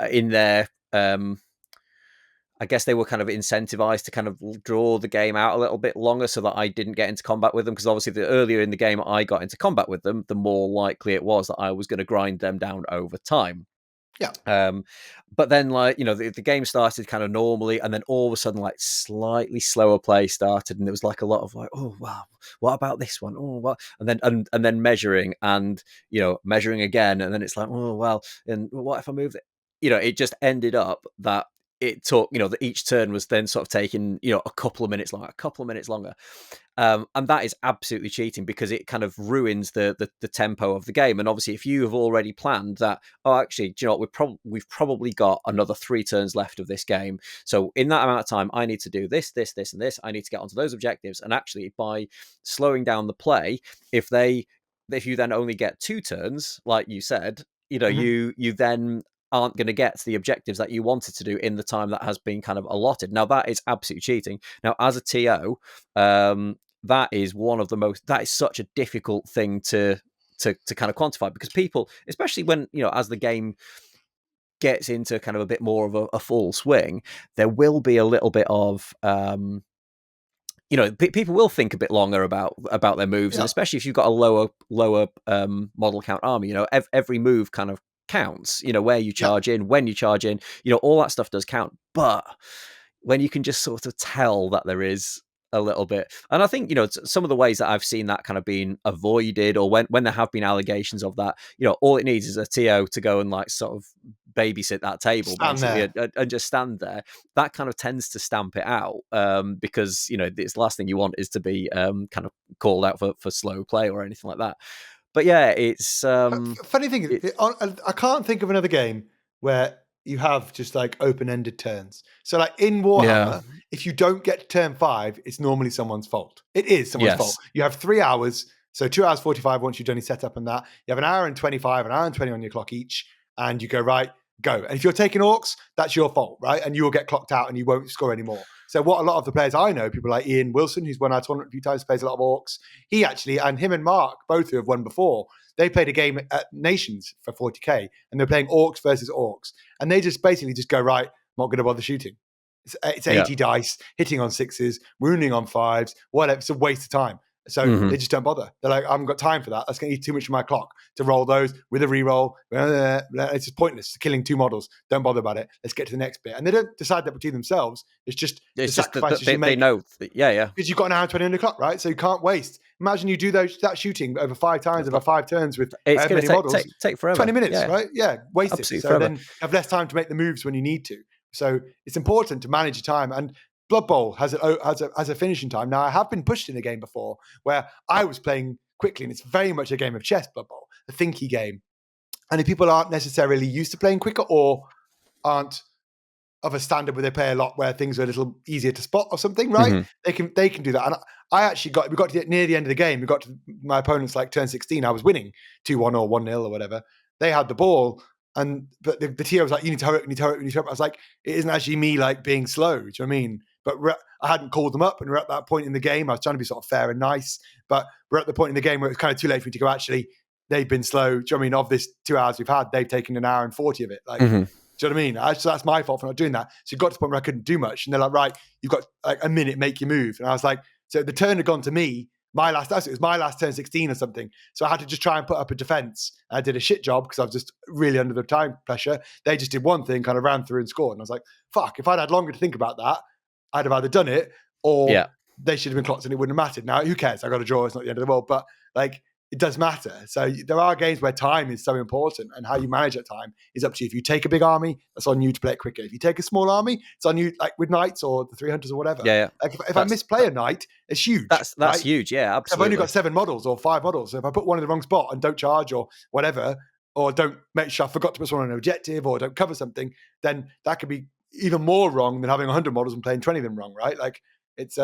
in their I guess they were kind of incentivized to kind of draw the game out a little bit longer so that I didn't get into combat with them, because obviously the earlier in the game I got into combat with them, the more likely it was that I was going to grind them down over time. But then, like, the game started kind of normally, and then all of a sudden, like, slightly slower play started, and there was like a lot of like, oh wow, what about this one? Oh, what? And then measuring, and measuring again, and then it's like, oh well, and what if I move it? It just ended up that it took, that each turn was then sort of taking, a couple of minutes longer. And that is absolutely cheating, because it kind of ruins the tempo of the game. And obviously, if you have already planned that, actually, do you know what, we've probably got another 3 turns left of this game. So in that amount of time, I need to do this, this, this, and this. I need to get onto those objectives. And actually, by slowing down the play, if you then only get 2 turns, like you said, you then aren't going to get to the objectives that you wanted to do in the time that has been kind of allotted. Now, that is absolutely cheating. Now, as a TO, that is such a difficult thing to kind of quantify, because people, especially when, as the game gets into kind of a bit more of a full swing, there will be a little bit of, people will think a bit longer about their moves, and especially if you've got a lower model count army, every move kind of counts, where you charge in, when you charge in, all that stuff does count. But when you can just sort of tell that there is a little bit, and I think, some of the ways that I've seen that kind of being avoided, or when there have been allegations of that, all it needs is a TO to go and like sort of babysit that table, basically, and just stand there. That kind of tends to stamp it out, because it's the last thing you want is to be kind of called out for slow play or anything like that. But yeah, it's funny thing. I can't think of another game where you have just like open-ended turns. So like in Warhammer, if you don't get to turn 5, it's normally someone's fault. It is someone's fault. You have 3 hours, so 2 hours 45 once you've done your setup and that. You have an hour and 25, an hour and 20 on your clock each, and you go, right, go. And if you're taking orcs, that's your fault, right? And you will get clocked out and you won't score anymore. So what a lot of the players I know, people like Ian Wilson, who's won our tournament a few times, plays a lot of orcs. He actually, and him and Mark, both who have won before, they played a game at Nations for 40k, and they're playing orcs versus orcs. And they just basically just go, right, I'm not going to bother shooting. It's 80 dice, hitting on 6s, wounding on 5s, whatever. It's a waste of time. So they just don't bother. They're like, I haven't got time for that. That's going to eat too much of my clock to roll those with a reroll. It's just pointless. It's killing 2 models. Don't bother about it. Let's get to the next bit. And they don't decide that between themselves. It's just the sacrifices you make. They know. Yeah. Because you've got an hour and 20 on the clock, right? So you can't waste. Imagine you do that shooting over 5 times, over 5 turns with it's going to take forever. 20 minutes, right? Yeah, waste absolutely it. So forever. Then you have less time to make the moves when you need to. So it's important to manage your time. And Blood Bowl has a finishing time. Now, I have been pushed in a game before where I was playing quickly, and it's very much a game of chess, Blood Bowl, a thinky game. And if people aren't necessarily used to playing quicker or aren't of a standard where they play a lot where things are a little easier to spot or something, right? They can do that. And I actually we got to near the end of the game. We got to my opponent's like turn 16. I was winning 2-1 or 1-0 or whatever. They had the ball. But the TO was like, you need to hurry up. I was like, it isn't actually me like being slow. Do you know what I mean? But I hadn't called them up, and we're at that point in the game. I was trying to be sort of fair and nice, but we're at the point in the game where it's kind of too late for me to go, actually, they've been slow. Do you know what I mean? Of this 2 hours we've had, they've taken an hour and 40 of it. Like, do you know what I mean? So that's my fault for not doing that. So it got to the point where I couldn't do much. And they're like, right, you've got like a minute, make your move. And I was like, so the turn had gone to me. It was my last turn 16 or something. So I had to just try and put up a defense. I did a shit job because I was just really under the time pressure. They just did one thing, kind of ran through and scored. And I was like, fuck, if I'd had longer to think about that, I'd have either done it or they should have been clocked and it wouldn't have mattered. Now, who cares? I got a draw. It's not the end of the world. But like, it does matter. So there are games where time is so important, and how you manage that time is up to you. If you take a big army, that's on you to play it quicker. If you take a small army, it's on you, like with knights or the 300s or whatever. Yeah. Like if I misplay a knight, it's huge. That's right? Huge. Yeah, absolutely. I've only got 7 models or 5 models. So if I put one in the wrong spot and don't charge or whatever, or don't make sure I forgot to put someone on an objective or don't cover something, then that could be even more wrong than having 100 models and playing 20 of them wrong, right? Like it's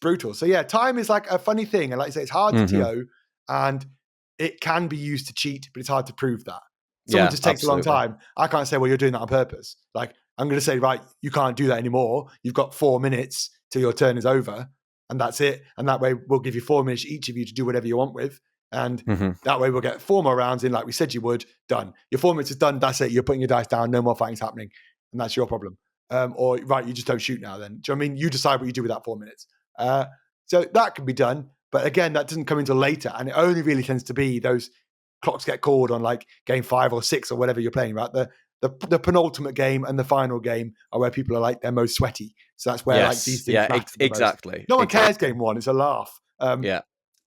brutal. So yeah, time is like a funny thing. And like I say, it's hard to TO, and it can be used to cheat, but it's hard to prove that. Someone just takes a long time. I can't say, well, you're doing that on purpose. Like, I'm going to say, right, you can't do that anymore. You've got 4 minutes till your turn is over, and that's it. And that way, we'll give you 4 minutes, each of you, to do whatever you want with. And that way, we'll get 4 more rounds in, like we said you would, done. Your 4 minutes is done, that's it. You're putting your dice down, no more fighting's happening. And that's your problem. Or, right, you just don't shoot now then. Do you know what I mean? You decide what you do with that 4 minutes. So that can be done. But again, that doesn't come until later, and it only really tends to be those clocks get called on like game 5 or 6 or whatever you're playing, right? The penultimate game and the final game are where people are like they're most sweaty. So that's where like these things matter exactly. No one cares game 1; it's a laugh.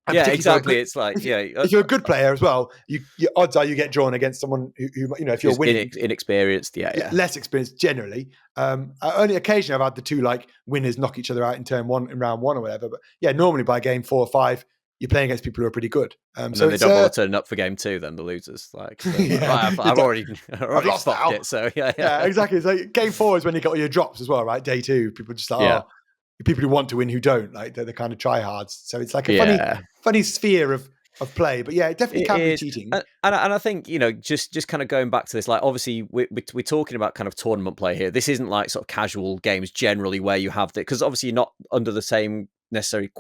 And Yeah, exactly. It's like, if you're a good player as well, your odds are you get drawn against someone who if you're winning, inexperienced, less experienced generally. Only occasionally I've had the two like winners knock each other out in turn one in round one or whatever. But yeah, normally by game 4 or 5, you're playing against people who are pretty good. And so then they don't bother turning up for game 2. Then the losers, like, so, I've already lost stopped it. So yeah, exactly. So game 4 is when you got all your drops as well, right? Day 2, people just like people who want to win who don't, like they're the kind of tryhards. So it's like a funny sphere of play. But yeah, it definitely can be cheating. And I think, just kind of going back to this, like obviously we're talking about kind of tournament play here. This isn't like sort of casual games generally where you have because obviously you're not under the same necessary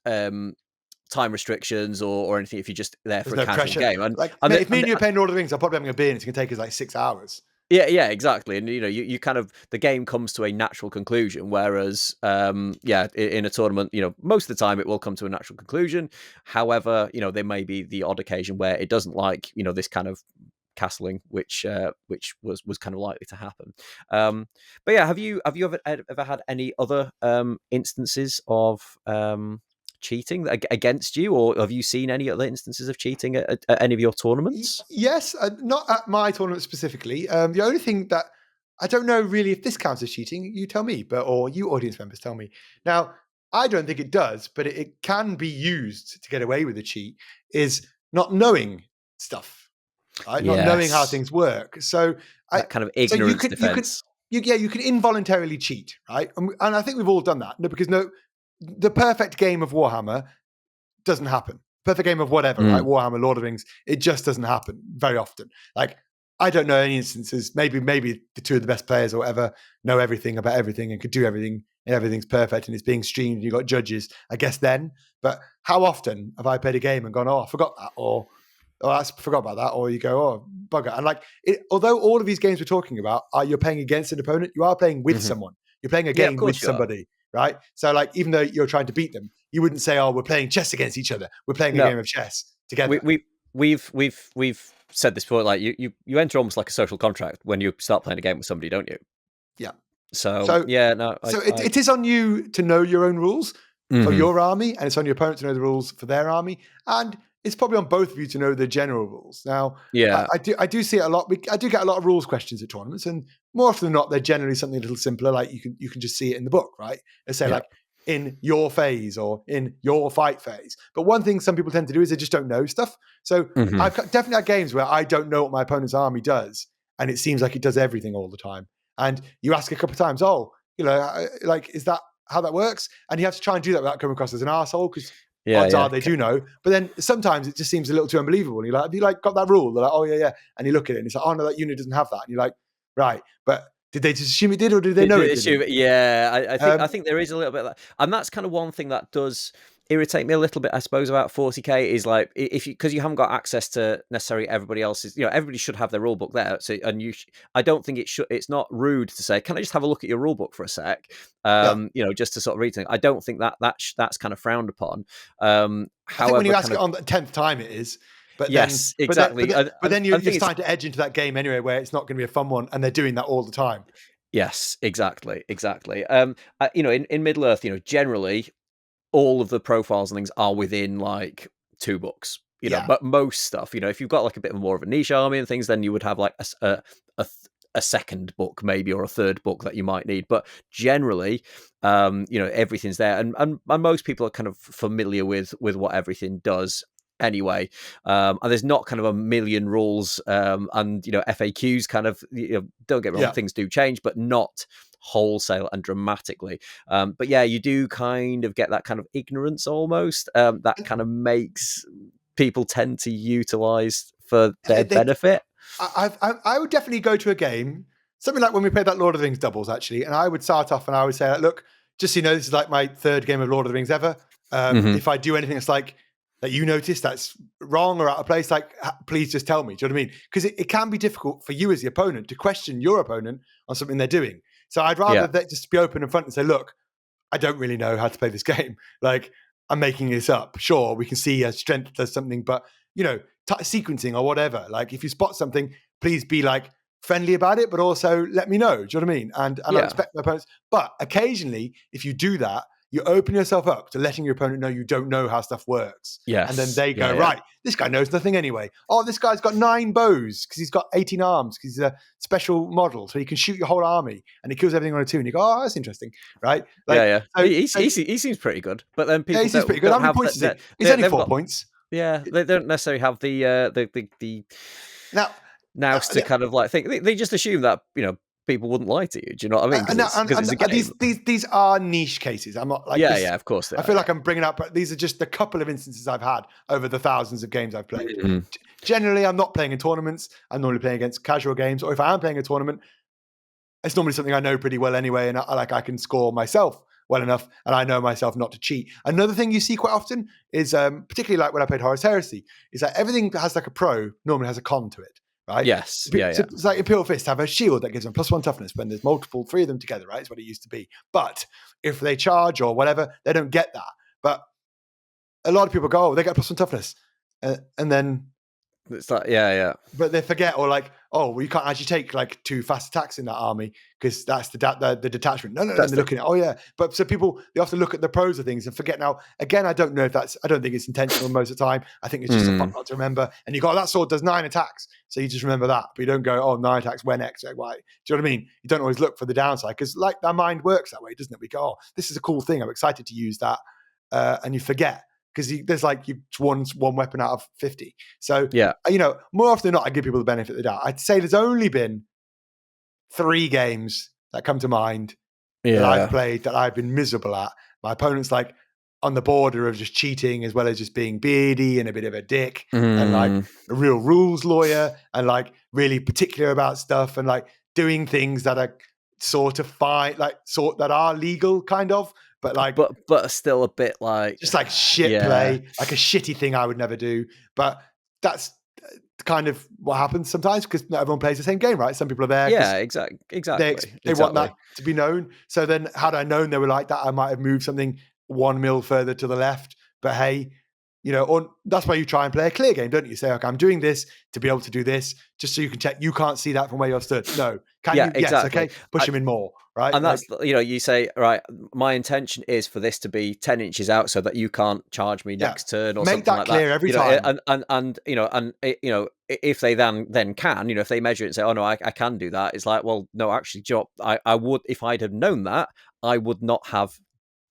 time restrictions or anything if you're just there for a casual game. And if me and you are playing Lord of the Rings, I'll probably having a beer and it's going to take us like 6 hours. Yeah, exactly. And you kind of the game comes to a natural conclusion, whereas in a tournament, most of the time it will come to a natural conclusion. However, there may be the odd occasion where it doesn't, like this kind of castling, which was kind of likely to happen. But yeah, have you ever had any other instances of cheating against you, or have you seen any other instances of cheating at any of your tournaments? Yes, not at my tournament specifically. The only thing that I don't know really if this counts as cheating, you tell me, or you audience members tell me. Now, I don't think it does, but it can be used to get away with a cheat, is not knowing stuff, right? Yes. Not knowing how things work. So that kind of ignorance defense. You can involuntarily cheat, right? And I think we've all done that. Because the perfect game of Warhammer doesn't happen. Perfect game of whatever, right? Warhammer, Lord of the Rings, it just doesn't happen very often. Like, I don't know any instances, maybe the two of the best players or whatever know everything about everything and could do everything, and everything's perfect and it's being streamed and you've got judges, I guess then. But how often have I played a game and gone, I forgot that, or I forgot about that, or you go, bugger. And although all of these games we're talking about you're playing against an opponent, you are playing with someone. You're playing a game with somebody. Right. So even though you're trying to beat them, you wouldn't say, we're playing chess against each other. We're playing a game of chess together. We've said this before, like you enter almost like a social contract when you start playing a game with somebody, don't you? Yeah. So it is on you to know your own rules for your army, and it's on your opponent to know the rules for their army. And it's probably on both of you to know the general rules. Now, I do see it a lot. I do get a lot of rules questions at tournaments, and more often than not, they're generally something a little simpler. Like you can just see it in the book, right? They say like in your phase or in your fight phase. But one thing some people tend to do is they just don't know stuff. So I've definitely had games where I don't know what my opponent's army does, and it seems like it does everything all the time. And you ask a couple of times, is that how that works? And you have to try and do that without coming across as an arsehole, because odds are they do know. But then sometimes it just seems a little too unbelievable. And you're like, have you got that rule? They're like, oh yeah. And you look at it and it's like, oh no, that unit doesn't have that. And you're like, right. But did they just assume it did, or did they know it didn't? Yeah, I think there is a little bit of that. And that's kind of one thing that does irritate me a little bit, I suppose, about 40k is like, because you haven't got access to necessarily everybody else's, everybody should have their rule book there. So, and I don't think it's not rude to say, can I just have a look at your rule book for a sec? Just to sort of read things. I don't think that's kind of frowned upon. However, I think when you ask it on the 10th time, it is. But yes, then, exactly. But then you're starting to edge into that game anyway, where it's not going to be a fun one, and they're doing that all the time. Yes, exactly. In Middle Earth, generally, all of the profiles and things are within like 2 books, but most stuff, if you've got like a bit more of a niche army and things, then you would have like a second book maybe, or a third book that you might need. But generally, everything's there, and most people are kind of familiar with what everything does anyway. And there's not kind of a million rules, and FAQs kind of, don't get me wrong, things do change, but not wholesale and dramatically. But yeah, you do kind of get that kind of ignorance almost, that kind of makes people tend to utilize for their benefit. I would definitely go to a game, something like when we played that Lord of the Rings doubles, actually, and I would start off and I would say, look, just so you know, this is like my 3rd game of Lord of the Rings ever. If I do anything that's like that you notice that's wrong or out of place, like, please just tell me. Do you know what I mean? Because it can be difficult for you as the opponent to question your opponent on something they're doing. So I'd rather that just be open in front and say, look, I don't really know how to play this game. Like, I'm making this up. Sure, we can see a strength does something, but, sequencing or whatever. Like, if you spot something, please be like friendly about it, but also let me know. Do you know what I mean? And I expect my opponents. But occasionally, if you do that, you open yourself up to letting your opponent know you don't know how stuff works. Yes. And then they go, right, this guy knows nothing anyway. Oh, this guy's got 9 bows because he's got 18 arms because he's a special model. So he can shoot your whole army and he kills everything on a 2. And you go, oh, that's interesting. Right? Like, he seems pretty good. But then people he seems pretty good. How many points is it? It's only 4 points. Yeah. They don't necessarily have the now to kind of like think. They just assume that, people wouldn't lie to you. Do you know what I mean? Because it's a game. These are niche cases. I'm not like of course. I feel like I'm bringing up, but these are just a couple of instances I've had over the thousands of games I've played. Mm-hmm. Generally, I'm not playing in tournaments. I'm normally playing against casual games, or if I am playing a tournament, it's normally something I know pretty well anyway, and I can score myself well enough, and I know myself not to cheat. Another thing you see quite often is, particularly like when I played Horus Heresy, is that everything that has like a pro normally has a con to it. Right? Yes. So it's like Imperial Fist have a shield that gives them +1 toughness when there's 3 of them together, right? It's what it used to be. But if they charge or whatever, they don't get that. But a lot of people go, oh, they get +1 toughness. And then it's like, but they forget, or like, oh, well, you can't actually take like 2 fast attacks in that army because that's the detachment. No, they're looking at, oh yeah. But so people, they often look at the pros of things and forget. Now, again, I don't think it's intentional most of the time. I think it's just a fuck not to remember. And you go, oh, that sword does 9 attacks. So you just remember that. But you don't go, oh, 9 attacks when X, Y. Do you know what I mean? You don't always look for the downside because like our mind works that way, doesn't it? We go, oh, this is a cool thing. I'm excited to use that. And you forget. Because there's like one weapon out of 50. So, more often than not, I give people the benefit of the doubt. I'd say there's only been 3 games that come to mind that I've played that I've been miserable at. My opponent's like on the border of just cheating as well as just being beardy and a bit of a dick and like a real rules lawyer and like really particular about stuff and like doing things that are sort of fine, that are legal kind of. But still a bit like just like shit play, like a shitty thing I would never do. But that's kind of what happens sometimes because not everyone plays the same game, right? Some people are there. Yeah, exactly. They want that to be known. So then, had I known they were like that, I might have moved something 1 mil further to the left. But hey, or that's why you try and play a clear game, don't you? Say, okay, I'm doing this to be able to do this, just so you can check. You can't see that from where you're stood. No, can you? Exactly. Yes, okay. Push him in more, right? And that's you say, right, my intention is for this to be 10 inches out so that you can't charge me next turn or make something like that clear every time. And if they then can, if they measure it and say, oh no, I can do that. It's like, well, no, actually, I would, if I'd have known that, I would not have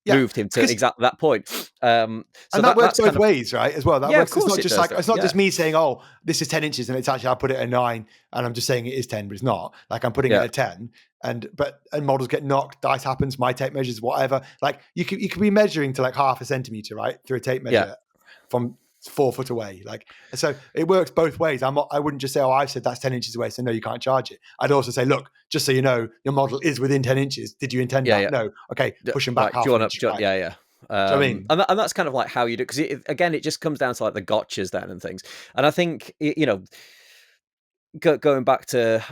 moved him to exactly that point. So and that works both ways, right? As well. That works. It's not just like it's not just me saying, "Oh, this is 10 inches," and it's actually I'll put it at 9, and I'm just saying it is 10, but it's not. Like I'm putting it at 10, and models get knocked, dice happens, my tape measures, whatever. Like you could be measuring to like 0.5 centimeter, right, through a tape measure from 4 foot away. Like so, it works both ways. I wouldn't just say, "Oh, I've said that's 10 inches away, so no, you can't charge it." I'd also say, "Look, just so you know, your model is within 10 inches. Did you intend that? No. Okay, push them back half an inch." I mean, and that's kind of like how you do, because again, it just comes down to like the gotchas then and things. And I think going back to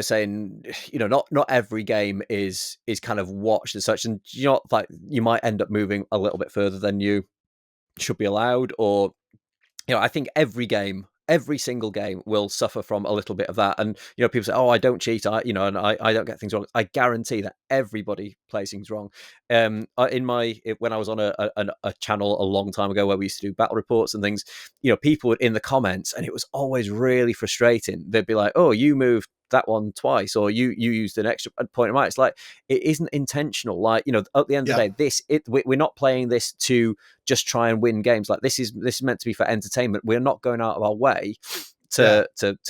saying not every game is kind of watched as such, and like you might end up moving a little bit further than you should be allowed, or I think every single game will suffer from a little bit of that. And people say, oh, I don't cheat, and I don't get things wrong. I guarantee that everybody plays things wrong. When I was on a channel a long time ago where we used to do battle reports and things, people were in the comments, and it was always really frustrating. They'd be like, oh, you moved that one twice, or you used an extra point of mine. It's like, it isn't intentional. Like, at the end of the day, we're not playing this to just try and win games. Like this is meant to be for entertainment. We're not going out of our way to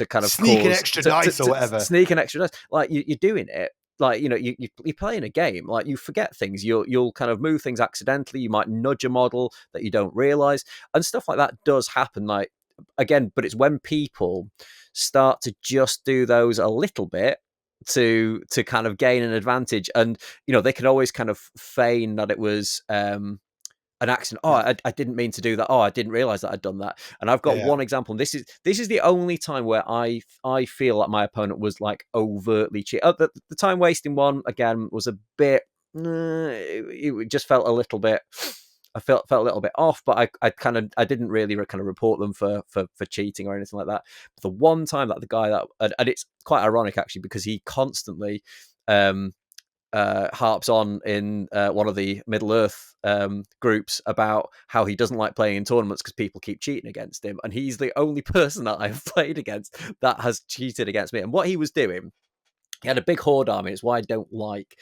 kind of sneak an extra dice or whatever. Sneak an extra dice. Like you're doing it. Like, you're playing a game. Like you forget things. You'll kind of move things accidentally. You might nudge a model that you don't realize, and stuff like that does happen. Like, again, but it's when people start to just do those a little bit to kind of gain an advantage, and they can always kind of feign that it was an accident. Oh, I didn't mean to do that. Oh, I didn't realize that I'd done that. And I've got one example, and this is the only time where I feel like my opponent was like overtly cheating. The time wasting one again was a bit. It just felt a little bit. I felt a little bit off, but I didn't really kind of report them for cheating or anything like that. But the one time that the guy and it's quite ironic actually, because he constantly harps on in one of the Middle Earth groups about how he doesn't like playing in tournaments because people keep cheating against him, and he's the only person that I've played against that has cheated against me. And what he was doing, he had a big horde army. It's why I don't like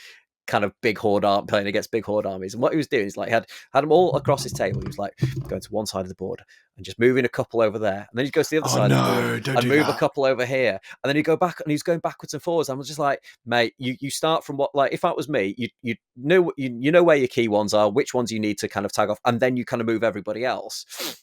kind of big horde army playing against big horde armies. And what he was doing is like had them all across his table. He was like going to one side of the board and just moving a couple over there, and then he'd go to the other side of the board and move a couple over here, and then he'd go back, and he's going backwards and forwards. I was just like, mate, you start from what, like, if that was me, you know where your key ones are, which ones you need to kind of tag off, and then you kind of move everybody else.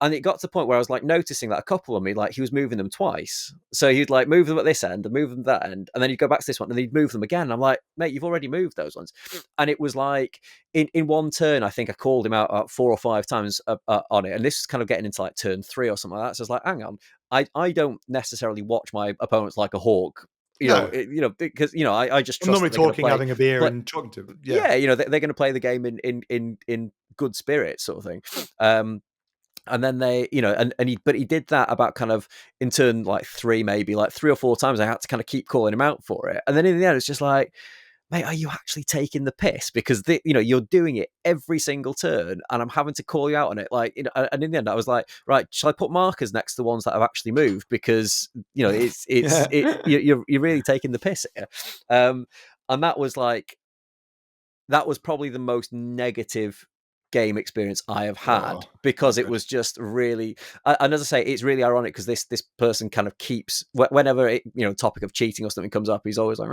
And it got to the point where I was like noticing that a couple of me, like, he was moving them twice. So he'd like move them at this end and move them that end, and then he'd go back to this one and he'd move them again. And I'm like, mate, you've already moved those ones. And it was like in one turn, I think I called him out 4 or 5 times on it. And this was kind of getting into like turn 3 or something like that. So I was like, hang on, I don't necessarily watch my opponents like a hawk. Because I just trust. I'm normally talking, having a beer, and talking to them. Yeah, they're going to play the game in good spirits, sort of thing. And then they, but he did that about kind of in turn like 3, maybe like 3 or 4 times. I had to kind of keep calling him out for it. And then in the end, it's just like, mate, are you actually taking the piss? Because you're doing it every single turn, and I'm having to call you out on it. Like, and in the end, I was like, right, shall I put markers next to the ones that have actually moved? Because you're really taking the piss here. And that was probably the most negative game experience I have had, because it was just really, and as I say, it's really ironic because this person kind of keeps, whenever topic of cheating or something comes up, he's always like,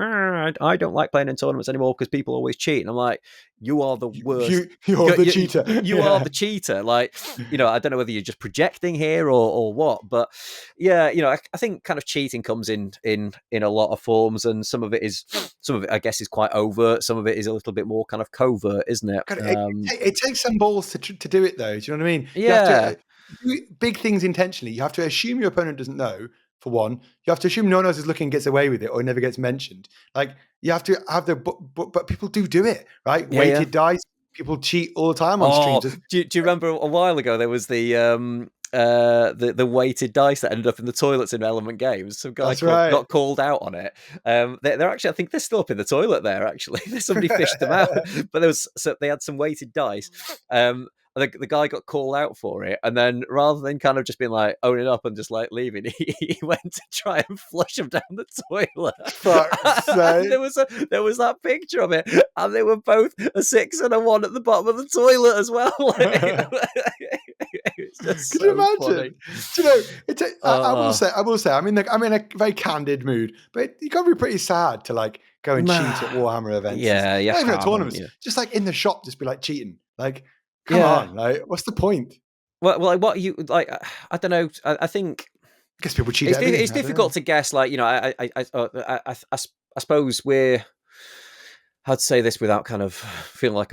I don't like playing in tournaments anymore because people always cheat. And I'm like, you are the worst. You're the cheater. You are the cheater. Like, I don't know whether you're just projecting here or what, but yeah, I think kind of cheating comes in a lot of forms, and some of it I guess is quite overt. Some of it is a little bit more kind of covert, isn't it? It takes some balls to do it, though. Do you know what I mean? Yeah. You have to do big things intentionally. You have to assume your opponent doesn't know, for one. You have to assume no one else is looking and gets away with it, or it never gets mentioned. Like, you have to have but people do it, right? Yeah, weighted dice. People cheat all the time on streams. Do you remember a while ago there was the weighted dice that ended up in the toilets in Element Games? Some guy got called out on it. They're actually, I think they're still up in the toilet there. Actually, somebody fished them out, but they had some weighted dice. The guy got called out for it, and then rather than kind of just being like owning up and just like leaving, he went to try and flush him down the toilet. There was that picture of it, and they were both a 6 and a 1 at the bottom of the toilet as well. It's just Can you imagine? I will say, I'm in a very candid mood, but you got to be pretty sad to like go and cheat at Warhammer events. Yeah, not even at tournaments. Just like in the shop, just be like cheating. Like, come on, like, what's the point? Well, like, what you like? I don't know. I think I guess people cheat. It's difficult to guess. Like, I suppose we're. How to say this without kind of feeling like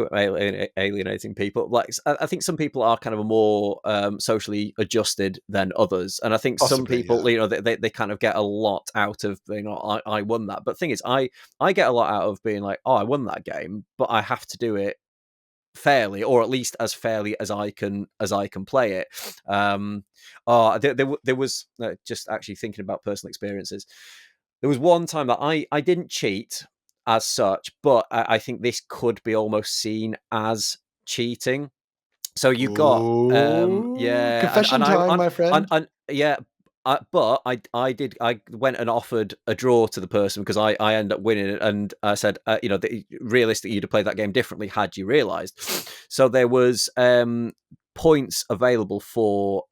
alienating people? Like, I think some people are kind of more socially adjusted than others, and I think some people, they kind of get a lot out of, I won that. But the thing is, I get a lot out of being like, oh, I won that game, but I have to do it fairly, or at least as fairly as I can play it. There was just actually thinking about personal experiences. There was one time that I didn't cheat as such, but I think this could be almost seen as cheating. So you got confession time, my friend. But I went and offered a draw to the person because I ended up winning it, and I said, realistically, you'd have played that game differently had you realised. So there was points available for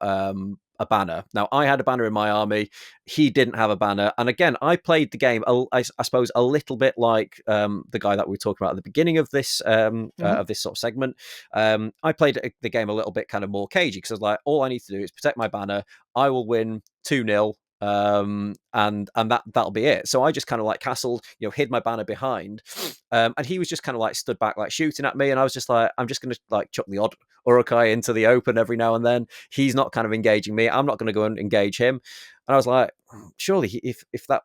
a banner. Now, I had a banner in my army. He didn't have a banner. And again, I played the game, I suppose, a little bit like the guy that we were talking about at the beginning of this of this sort of segment. I played the game a little bit kind of more cagey because I was like, all I need to do is protect my banner. I will win 2-0. And that'll be it. So I just kind of like castled, hid my banner behind, and he was just kind of like stood back, like shooting at me, and I was just like, I'm just gonna like chuck the odd Urukai into the open every now and then. He's not kind of engaging me. I'm not going to go and engage him. And I was like, surely if that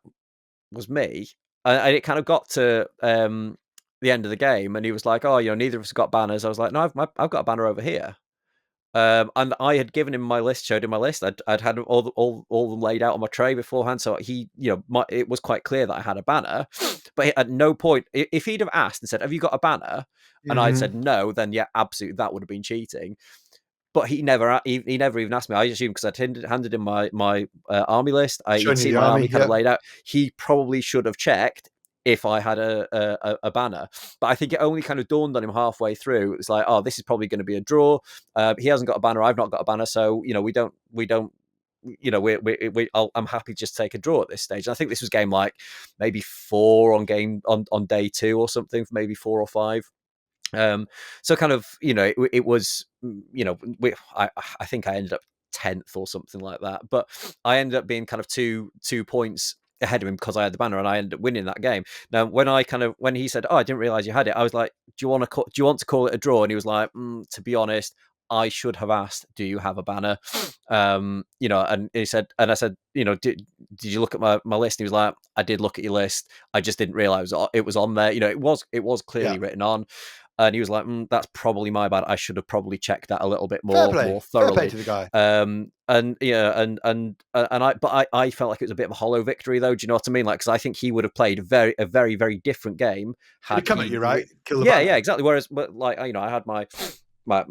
was me, and it kind of got to the end of the game, and he was like, oh, neither of us got banners. I was like, no, I've got a banner over here. And I had given him my list, showed him my list. I'd had all of them laid out on my tray beforehand, so he, it was quite clear that I had a banner. But at no point, if he'd have asked and said, "Have you got a banner?" and I'd said no, then yeah, absolutely, that would have been cheating. But he never even asked me. I assumed because I'd handed him my army list. He'd seen my army kind of laid out. He probably should have checked if I had a banner. But I think it only kind of dawned on him halfway through. It was like, oh, this is probably going to be a draw. He hasn't got a banner. I've not got a banner. So, we don't, I'm happy to just take a draw at this stage. And I think this was game like maybe 4 on day 2 or something, maybe 4 or 5. So kind of, it was, I think I ended up 10th or something like that, but I ended up being kind of two points ahead of him because I had the banner, and I ended up winning that game. Now, when he said, "Oh, I didn't realize you had it," I was like, "Do you want to call it a draw?" And he was like, "To be honest, I should have asked, do you have a banner?" And he said, and I said, did you look at my list? And he was like, "I did look at your list. I just didn't realize it was on there. It was clearly written on." And he was like, "That's probably my bad. I should have probably checked that a little bit more thoroughly." Fair play to the guy. I felt like it was a bit of a hollow victory, though. Do you know what I mean? Like, because I think he would have played a very, very different game had he come at you, right? Kill the banner. Yeah, exactly. Whereas, but like, I had my there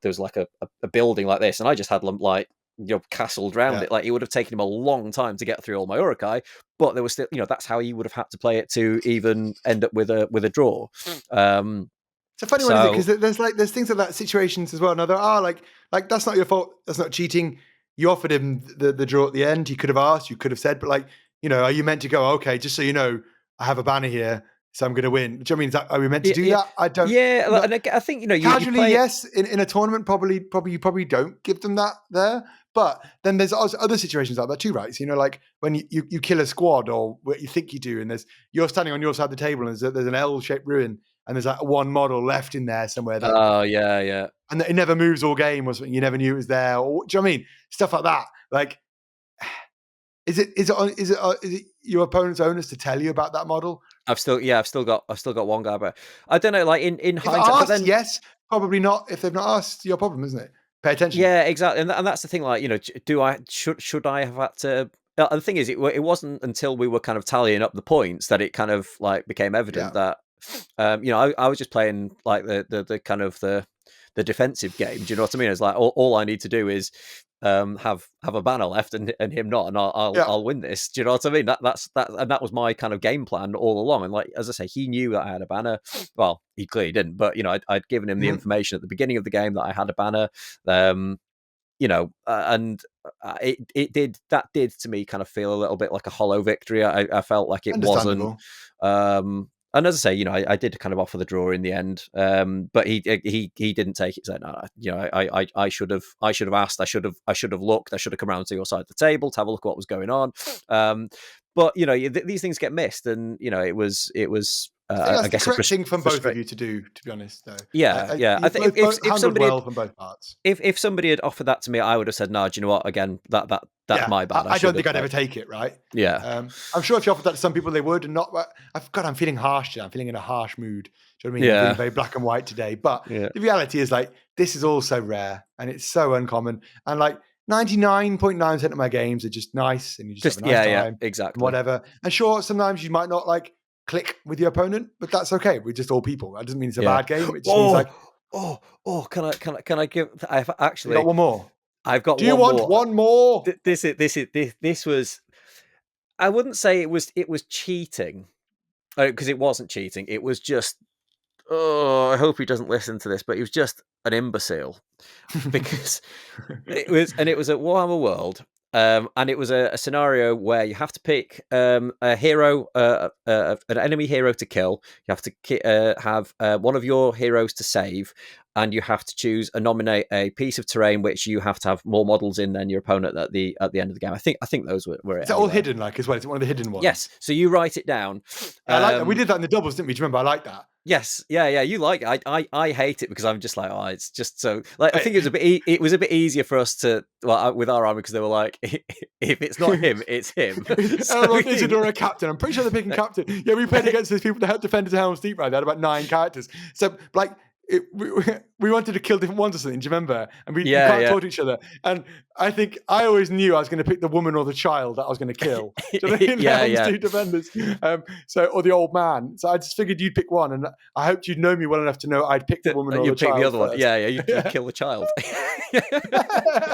was like a building like this, and I just had like castled around it. Like, it would have taken him a long time to get through all my Urukai, but there was still, that's how he would have had to play it to even end up with a draw. It's a funny one, isn't it? Because there's things like that, situations as well. Now there are like that's not your fault. That's not cheating. You offered him the draw at the end. He could have asked. You could have said, but like, are you meant to go? Okay, just so you know, I have a banner here, so I'm going to win. Do you know what I mean? Are we meant to do that? I don't. Yeah, and I think casually, yes. In a tournament, probably you probably don't give them that there. But then there's other situations like that too, right? So, like when you kill a squad, or what you think you do, and you're standing on your side of the table, and there's an L-shaped ruin, and there's like one model left in there somewhere. Oh yeah. And it never moves all game, or something. You never knew it was there. Or, do you know what I mean? Stuff like that. Like, is it your opponent's onus to tell you about that model? I've still got one guy, but I don't know. Like in hindsight, asked, but then, yes, probably not. If they've not asked, your problem, isn't it? Pay attention. Yeah, exactly, and that's the thing. Like, should I have had to? The thing is, it wasn't until we were kind of tallying up the points that it kind of like became evident that I was just playing like the kind of the defensive game. Do you know what I mean? It's like all I need to do is have a banner left and him not, and I'll win this. Do you know what I mean? That was my kind of game plan all along. And like, as I say, he knew that I had a banner. Well, he clearly didn't, but I'd given him the information at the beginning of the game that I had a banner. And it did to me kind of feel a little bit like a hollow victory. I felt like it wasn't. And as I say, I did kind of offer the draw in the end, but he didn't take it. So no, I should have asked. I should have looked. I should have come around to your side of the table to have a look at what was going on. But these things get missed, and it was. I guess the correct thing from both of you to do, to be honest, though. Yeah. I think if somebody well from both parts. If somebody had offered that to me, I would have said, "No, do you know what? Again, that's my bad." I don't think I'd ever take it, right? Yeah. I'm sure if you offered that to some people, they would, and not. I'm feeling harsh today. I'm feeling in a harsh mood. Do you know what I mean? Yeah. I'm feeling very black and white today. But the reality is, like, this is all so rare and it's so uncommon. And like 99.9% of my games are just nice, and you just have a nice time, exactly, whatever. And sure, sometimes you might not like click with your opponent, but that's okay. We're just all people. That doesn't mean it's a bad game. It just means like, can I give? I've actually got one more. I've got. Do you want one more? This was. I wouldn't say it was cheating, because it wasn't cheating. It was just. Oh, I hope he doesn't listen to this, but he was just an imbecile, because it was at Warhammer World. And it was a scenario where you have to pick a hero, an enemy hero to kill. You have to have one of your heroes to save, and you have to nominate a piece of terrain which you have to have more models in than your opponent at the end of the game. I think those were it. Is it all hidden, like, as well? Is it one of the hidden ones? Yes. So you write it down. I like that. We did that in the doubles, didn't we? Do you remember? I like that. Yes, yeah. You like it. I hate it because I'm just like, it's just so. Like, I think it was a bit easier for us to with our army, because they were like, if it's not him, it's him. Isadora captain. I'm pretty sure they're picking captain. Yeah, we played against these people that helped defenders of Helm's Deep, right? They had about 9 characters. So like, we wanted to kill different ones or something. Do you remember? And we can't talk to each other. And I think I always knew I was going to pick the woman or the child that I was going to kill. Do you know what I mean? Two defenders. Or the old man. So I just figured you'd pick one, and I hoped you'd know me well enough to know I'd pick the woman or the child. You'd pick the other first. one. Yeah, you'd kill the child.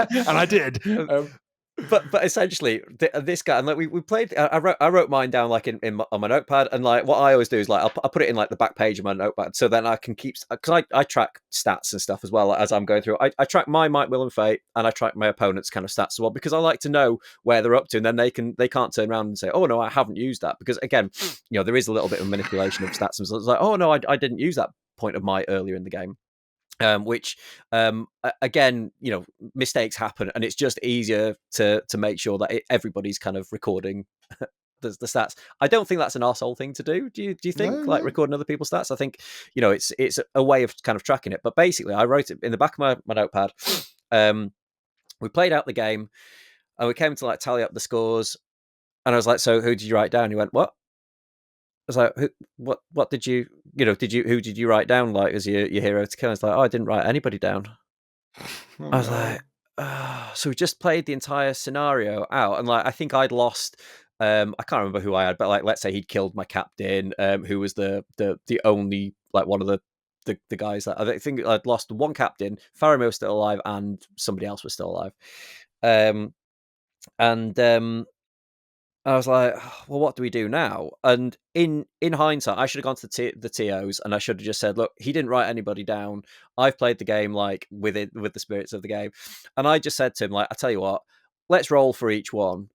And I did. But essentially, this guy, and like we played. I wrote mine down like on my notepad, and like what I always do is like I'll put it in like the back page of my notepad, so then I can keep, because I track stats and stuff as well as I'm going through. I track my might, will, and fate, and I track my opponent's kind of stats as well, because I like to know where they're up to, and then they can't turn around and say, oh no, I haven't used that, because again, there is a little bit of manipulation of stats, and so it's like, oh no, I didn't use that point of might earlier in the game. Which again, mistakes happen, and it's just easier to make sure that everybody's kind of recording the stats. I don't think that's an arsehole thing to do. Do you think recording other people's stats? I think it's a way of kind of tracking it. But basically, I wrote it in the back of my notepad. We played out the game, and we came to like tally up the scores, and I was like, "So who did you write down?" He went, "What?" I was like, what did you, who did you write down like as your hero to kill? I was like, oh, I didn't write anybody down. I was like, so we just played the entire scenario out, and like I think I'd lost. I can't remember who I had, but like let's say he'd killed my captain, who was the only like one of the guys that I think I'd lost one captain. Faramir was still alive, and somebody else was still alive. I was like, well, what do we do now? And in hindsight, I should have gone to the TOs, and I should have just said, look, he didn't write anybody down. I've played the game like with the spirits of the game. And I just said to him, like, I tell you what, let's roll for each one.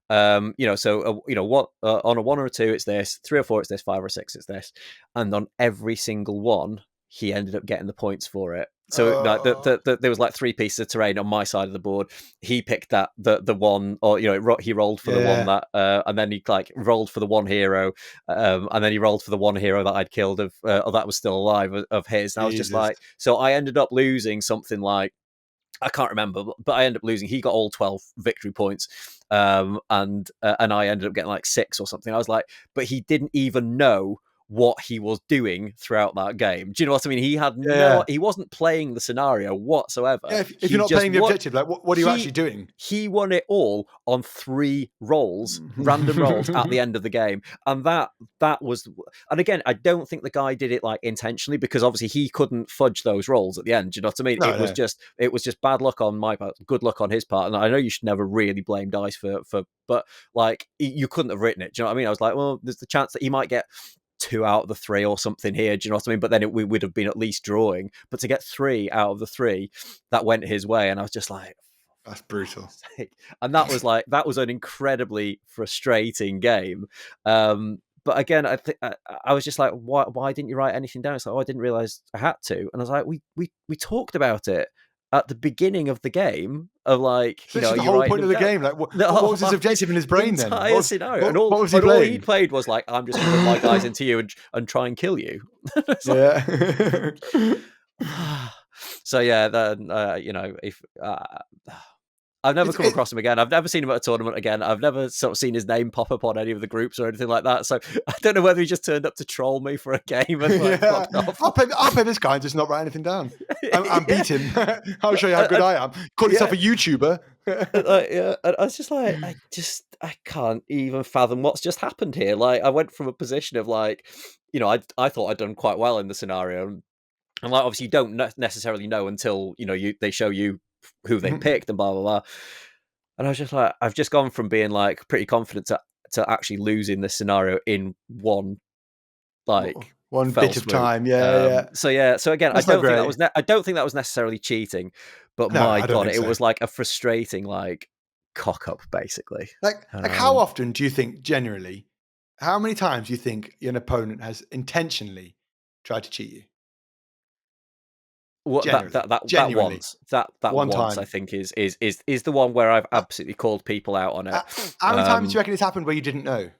What on a 1 or a 2, it's this, 3 or 4, it's this, 5 or 6, it's this. And on every single one, he ended up getting the points for it. So like there was like 3 pieces of terrain on my side of the board. He picked that the one, or he rolled for the one that, and then he like rolled for the one hero, and then he rolled for the one hero that I'd killed or that was still alive of his. And I was just like, so I ended up losing something like, I can't remember, but I ended up losing. He got all 12 victory points, and I ended up getting like 6 or something. I was like, but he didn't even know what he was doing throughout that game. Do you know what I mean? He had he wasn't playing the scenario whatsoever. Yeah, if you're not playing the objective, like what are you actually doing? He won it all on 3 rolls, random rolls at the end of the game. And that was, and again, I don't think the guy did it like intentionally, because obviously he couldn't fudge those rolls at the end. Do you know what I mean? It was just bad luck on my part, good luck on his part. And I know you should never really blame dice for but like you couldn't have written it. Do you know what I mean? I was like, well, there's the chance that he might get 2 out of the 3 or something here. Do you know what I mean? But then we would have been at least drawing. But to get 3 out of the 3, that went his way, and I was just like, that's brutal. And that was an incredibly frustrating game. But again, I was just like, why didn't you write anything down? It's like, I didn't realize I had to. And I was like, we talked about it at the beginning of the game, of like, the whole point of the game. Like, what was his objective in his brain then? Entire scenario. And all he played was like, I'm just going to put my guys into you and try and kill you. So yeah, then if I've never come across him again. I've never seen him at a tournament again. I've never sort of seen his name pop up on any of the groups or anything like that. So I don't know whether he just turned up to troll me for a game and fucked off. I'll play this guy and just not write anything down and beat him. I'll show you how good I am. Call yourself a YouTuber. And I was just like, I can't even fathom what's just happened here. Like, I went from a position of like, I thought I'd done quite well in the scenario, and like obviously you don't necessarily know until they show you who they picked and blah blah blah. And I was just like, I've just gone from being like pretty confident to actually losing this scenario in one bit of time. So again, I don't think that was necessarily cheating, but my god, it was like a frustrating like cock up basically. Like how often do you think, generally, how many times do you think an opponent has intentionally tried to cheat you? That one once time. I think is the one where I've absolutely called people out on it. How many times do you reckon it's happened where you didn't know?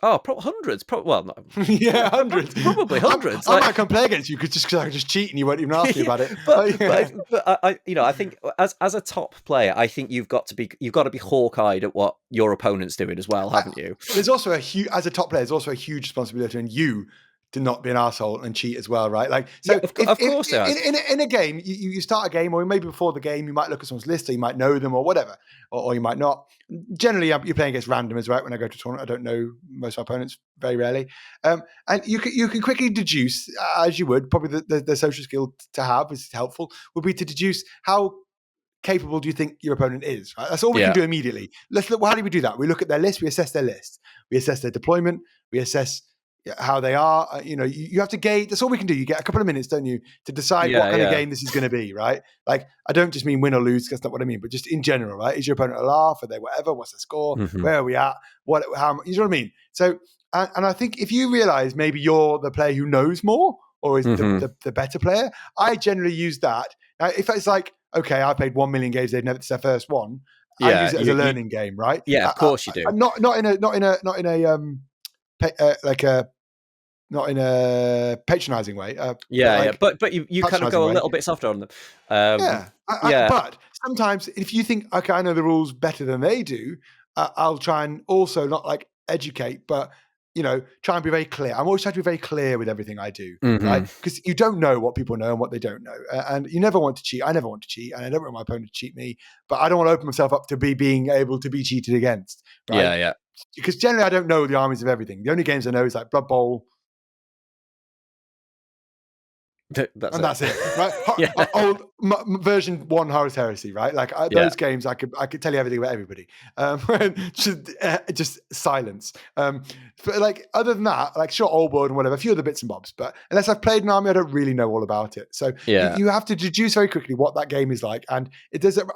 Oh, hundreds. Well, no. Yeah, hundreds. Probably hundreds. I might come play against you because I could just cheat and you won't even ask me about it. But I think as a top player, I think you've got to be hawk-eyed at what your opponent's doing as well, haven't you? There's also as a top player, there's also a huge responsibility on you to not be an arsehole and cheat as well, right? Like, so of course there is. In a game, you start a game, or maybe before the game, you might look at someone's list, or you might know them, or whatever, or you might not. Generally, you're playing against randomers, right? When I go to a tournament, I don't know most of my opponents very rarely, and you can quickly deduce, as you would, probably the social skill to have is helpful, would be to deduce how capable do you think your opponent is, right? That's all we can do immediately. Let's look. Well, how do we do that? We look at their list, we assess their list, we assess their deployment, we assess how they are. You have to gauge. That's all we can do. You get a couple of minutes, don't you, to decide what kind of game this is going to be, right? Like, I don't just mean win or lose, that's not what I mean, but just in general, right? Is your opponent a laugh? Are they whatever? What's the score? Where are we at? How? You know what I mean? So, and I think if you realize maybe you're the player who knows more, or is the better player, I generally use that. Now, if it's like, okay, I played 1 million games, they've never, it's their first one. I use it as a learning game, right? Yeah, of course you do. Not in a patronizing way. But you kind of go a little bit softer on them. But sometimes if you think, okay, I know the rules better than they do, I'll try and also not like educate, but try and be very clear. I'm always trying to be very clear with everything I do, right? Because you don't know what people know and what they don't know. And you never want to cheat. I never want to cheat. And I don't want my opponent to cheat me. But I don't want to open myself up to being able to be cheated against, right? Yeah. Because generally I don't know the armies of everything. The only games I know is like Blood Bowl. That's it, right? Old version 1 Horus Heresy, right? Like those games, I could tell you everything about everybody. Just silence. But like other than that, like sure, Old World and whatever, a few other bits and bobs. But unless I've played an army, I don't really know all about it. So you have to deduce very quickly what that game is like. And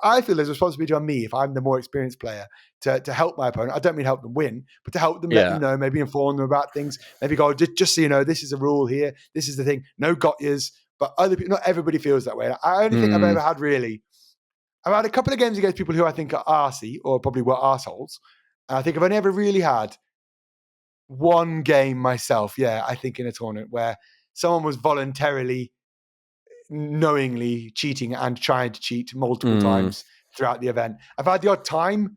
I feel there's a responsibility on me if I'm the more experienced player to help my opponent. I don't mean help them win, but to help them let them know, maybe inform them about things. Maybe go, just so you know, this is a rule here. This is the thing. No got yous. But other people, not everybody feels that way. I only think I've ever had I've had a couple of games against people who I think are arsey or probably were arseholes. And I think I've only ever really had one game myself, I think in a tournament where someone was voluntarily, knowingly cheating and trying to cheat multiple times throughout the event. I've had the odd time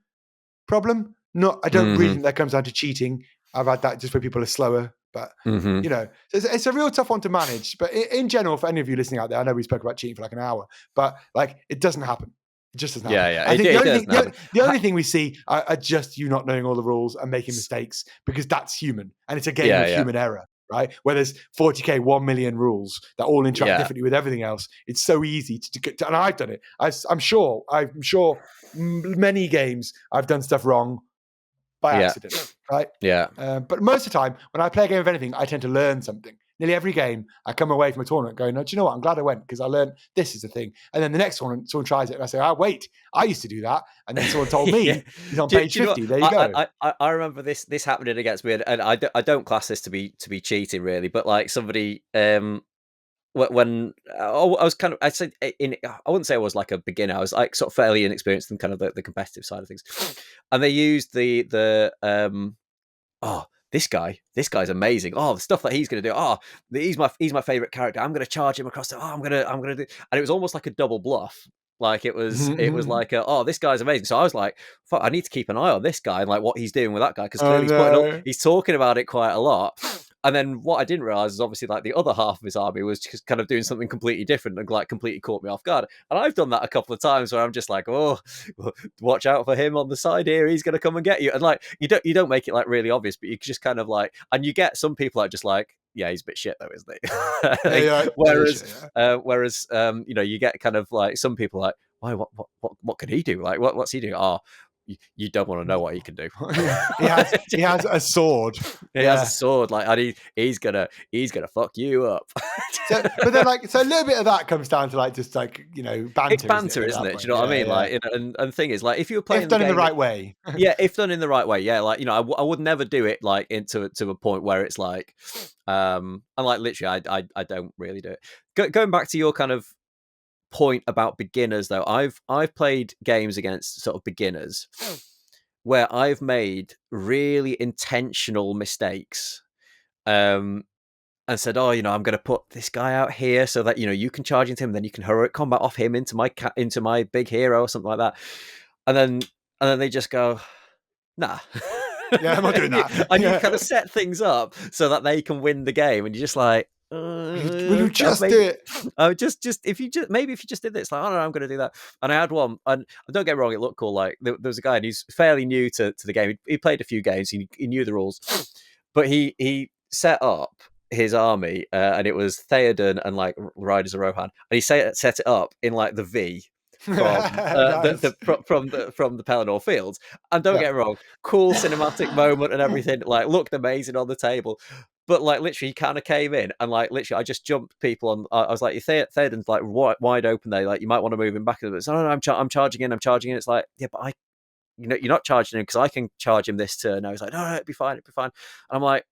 problem. I don't really think that comes down to cheating. I've had that just where people are slower. But, it's a real tough one to manage. But in general, for any of you listening out there, I know we spoke about cheating for like an hour, but like it doesn't happen. It just doesn't happen. Yeah. I think the only thing we see are just you not knowing all the rules and making mistakes, because that's human. And it's a game of human error, right? Where there's 40K, 1 million rules that all interact differently with everything else. It's so easy to get, and I've done it. I'm sure many games I've done stuff wrong by accident, right? But most of the time, when I play a game of anything, I tend to learn something. Nearly every game, I come away from a tournament going, no, do you know what? I'm glad I went because I learned this is the thing. And then the next one, someone tries it and I say, wait, I used to do that. And then someone told me he's on page 50. There you go. I remember this happening against me, and I don't class this to be cheating really, but like somebody, when I was kind of, I wouldn't say I was like a beginner. I was like sort of fairly inexperienced in kind of the competitive side of things, and they used this guy's amazing. Oh, the stuff that he's going to do. Oh, he's my favorite character. I'm going to charge him across. I'm going to do, and it was almost like a double bluff. Like it was like, this guy's amazing. So I was like, fuck, I need to keep an eye on this guy and like what he's doing with that guy, because clearly he's talking about it quite a lot. And then what I didn't realize is obviously like the other half of his army was just kind of doing something completely different and like completely caught me off guard. And I've done that a couple of times where I'm just like, oh, watch out for him on the side here. He's going to come and get you. And like, you don't make it like really obvious, but you just kind of like, and you get some people that just like, yeah, he's a bit shit though, isn't he? Whereas, you get kind of like some people like, why, what can he do? Like, what's he doing? Oh, you don't want to know what he can do. he has a sword. He has a sword. Like, and he's gonna fuck you up. But then, like, so a little bit of that comes down to like just like banter. It's banter, isn't it? Do you know what I mean? Like, and the thing is, like, if you were playing if done in the right way, if done in the right way, like, I would never do it like to a point where it's like, and like literally, I don't really do it. Going back to your kind of point about beginners, though, I've played games against sort of beginners where I've made really intentional mistakes, and said, I'm going to put this guy out here so that you can charge into him, then you can heroic combat off him into my big hero or something like that, and then they just go, nah. Yeah, I'm not doing that. And you kind of set things up so that they can win the game, and you're just like, will you just do it? Just if you just did this, like, oh no, I'm going to do that. And I had one, and don't get me wrong, it looked cool. Like there was a guy, and he's fairly new to the game. He played a few games, he knew the rules, but he set up his army, and it was Theoden and like Riders of Rohan, and he set it up in like the V from Nice. from the Pelennor Fields. And don't get me wrong, cool cinematic moment and everything, like looked amazing on the table. But like literally, he kind of came in and like literally, I just jumped people on. I was like, Theoden's like wide open there. Like you might want to move him back a little bit. So no, I'm charging in. I'm charging in. It's like, yeah, but you're not charging him because I can charge him this turn. I was like, no, it'd be fine. And I'm like,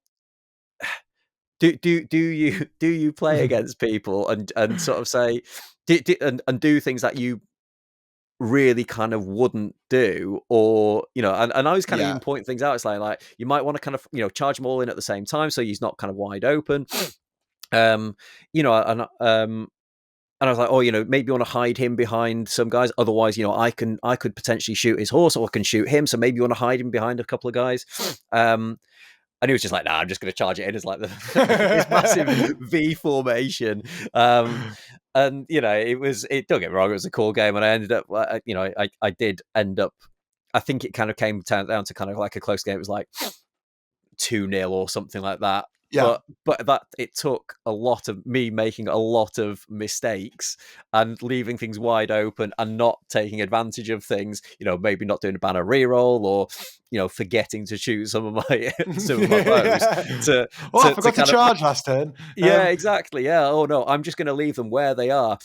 do you play against people and sort of say and do things that you really kind of wouldn't do, or and I was kind of even pointing things out. It's like you might want to kind of charge them all in at the same time so he's not kind of wide open, and I was like, maybe you want to hide him behind some guys. Otherwise, I could potentially shoot his horse, or I can shoot him. So maybe you want to hide him behind a couple of guys. And he was just like, "Nah, I'm just going to charge it in as like this massive V formation." And it don't get me wrong, it was a cool game, and I ended up, I did end up. I think it kind of came down to kind of like a close game. It was like 2-0 or something like that. Yeah. But that it took a lot of me making a lot of mistakes and leaving things wide open and not taking advantage of things, maybe not doing a banner reroll, or forgetting to shoot some of my bows. I forgot to charge last turn. Yeah, exactly. Yeah. Oh no, I'm just going to leave them where they are,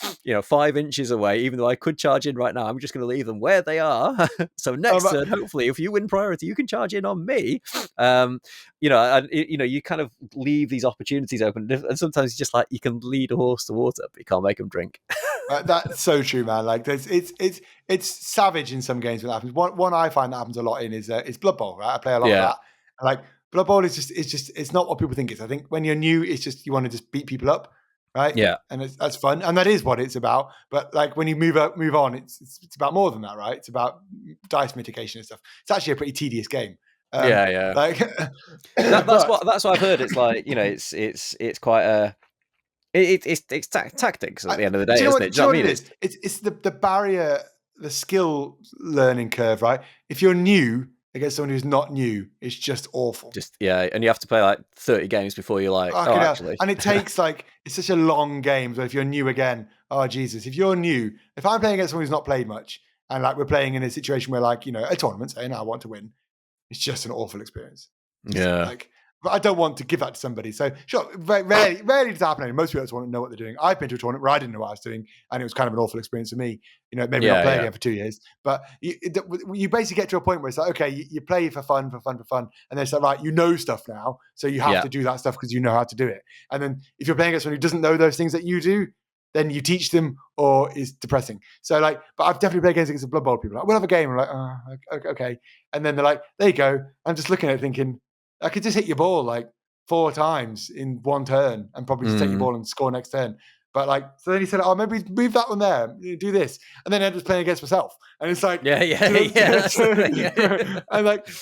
5 inches away, even though I could charge in right now. I'm just going to leave them where they are. So next turn, hopefully, if you win priority, you can charge in on me. And you kind of leave these opportunities open, and sometimes it's just like you can lead a horse to water, but you can't make them drink. That's so true, man. Like it's savage in some games when that happens. One I find that happens a lot in is Blood Bowl, right? I play a lot of that. And like Blood Bowl is just it's not what people think it is. I think when you're new, it's just you want to just beat people up, right? Yeah, and that's fun, and that is what it's about. But like when you move on, it's about more than that, right? It's about dice mitigation and stuff. It's actually a pretty tedious game. Yeah. Like that's what I've heard. It's like it's quite a. It's tactics at the end of the day, isn't it? Do you know what it is? It's the barrier, the skill learning curve, right? If you're new against someone who's not new, it's just awful. And you have to play like 30 games before you're like, actually. And it takes it's such a long game. So if you're new again, oh Jesus! If you're new, if I'm playing against someone who's not played much, and like we're playing in a situation where a tournament, saying I want to win, it's just an awful experience. But I don't want to give that to somebody. So sure, rarely does it happen. Most people just want to know what they're doing. I've been to a tournament where I didn't know what I was doing, and it was kind of an awful experience for me. Maybe not playing again for 2 years, but you basically get to a point where it's like, okay, you play for fun, and then it's like, right, you know stuff now, so you have to do that stuff because you know how to do it. And then if you're playing against someone who doesn't know those things that you do, then you teach them, or it's depressing. So but I've definitely played against the Blood Bowl people. Like, we'll have a game. I'm like, oh, okay. And then they're like, there you go. I'm just looking at it thinking, I could just hit your ball 4 times in one turn and probably just take your ball and score next turn. But so then he said, oh, maybe move that one there, do this. And then I ended up playing against myself. And it's like, yeah. And so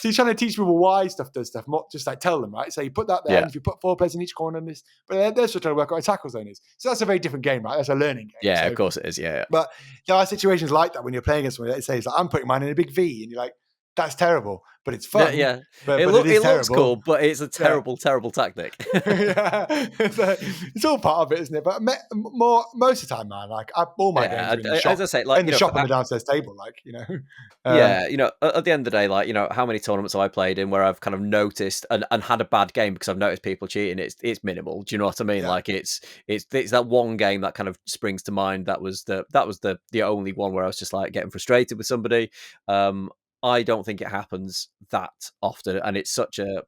he's trying to teach people why stuff does stuff, not just tell them, right? So you put that there, and if you put 4 players in each corner, and this, but they're still trying to work out what a tackle zone is. So that's a very different game, right? That's a learning game. Yeah, of course it is. Yeah. But there are situations like that when you're playing against someone that says, I'm putting mine in a big V, and you're like, that's terrible, but it's fun. Yeah. But it looks cool, but it's a terrible tactic. It's all part of it, isn't it? But most of the time, man, all my games are in the shop. As I say, in the shop on the downstairs table, at the end of the day, how many tournaments have I played in where I've kind of noticed and had a bad game because I've noticed people cheating? It's minimal. Do you know what I mean? Yeah. It's that one game that kind of springs to mind. That was the only one where I was just getting frustrated with somebody. I don't think it happens that often, and it's such you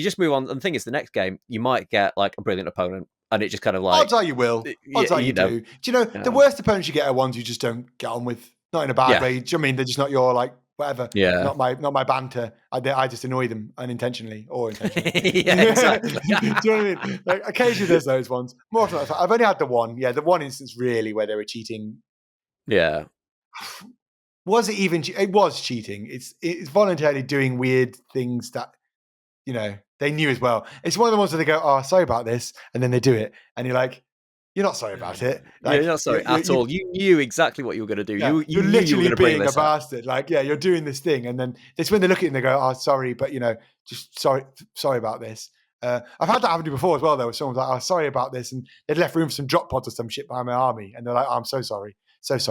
just move on. And the thing is, the next game you might get a brilliant opponent, and it just kind of odds are you will. Odds are you do. Do you know the worst opponents you get are ones you just don't get on with? Not in a bad way. Do you know what I mean? They're just not your whatever. Yeah. Not my banter. I just annoy them unintentionally or intentionally. Yeah, exactly. Do you know what I mean? Occasionally there's those ones. More often, I've only had the one. Yeah, the one instance really where they were cheating. Yeah. was it even? It was cheating. It's voluntarily doing weird things that, you know, they knew as well. It's one of the ones where they go, "Oh, sorry about this," and then they do it, and you're like, "You're not sorry about it." Like, you're not sorry at all. You knew exactly what you were going to do. Yeah, You you're knew you were literally going to bring being a this up. bastard. Like, yeah, you're doing this thing, and then it's when they look at it and they go, "Oh, sorry, but you know, just sorry about this." I've had that happen to me before as well, though. Where someone's like, "Oh, sorry about this," and they'd left room for some drop pods or some shit behind my army, and they're like, oh, "I'm so sorry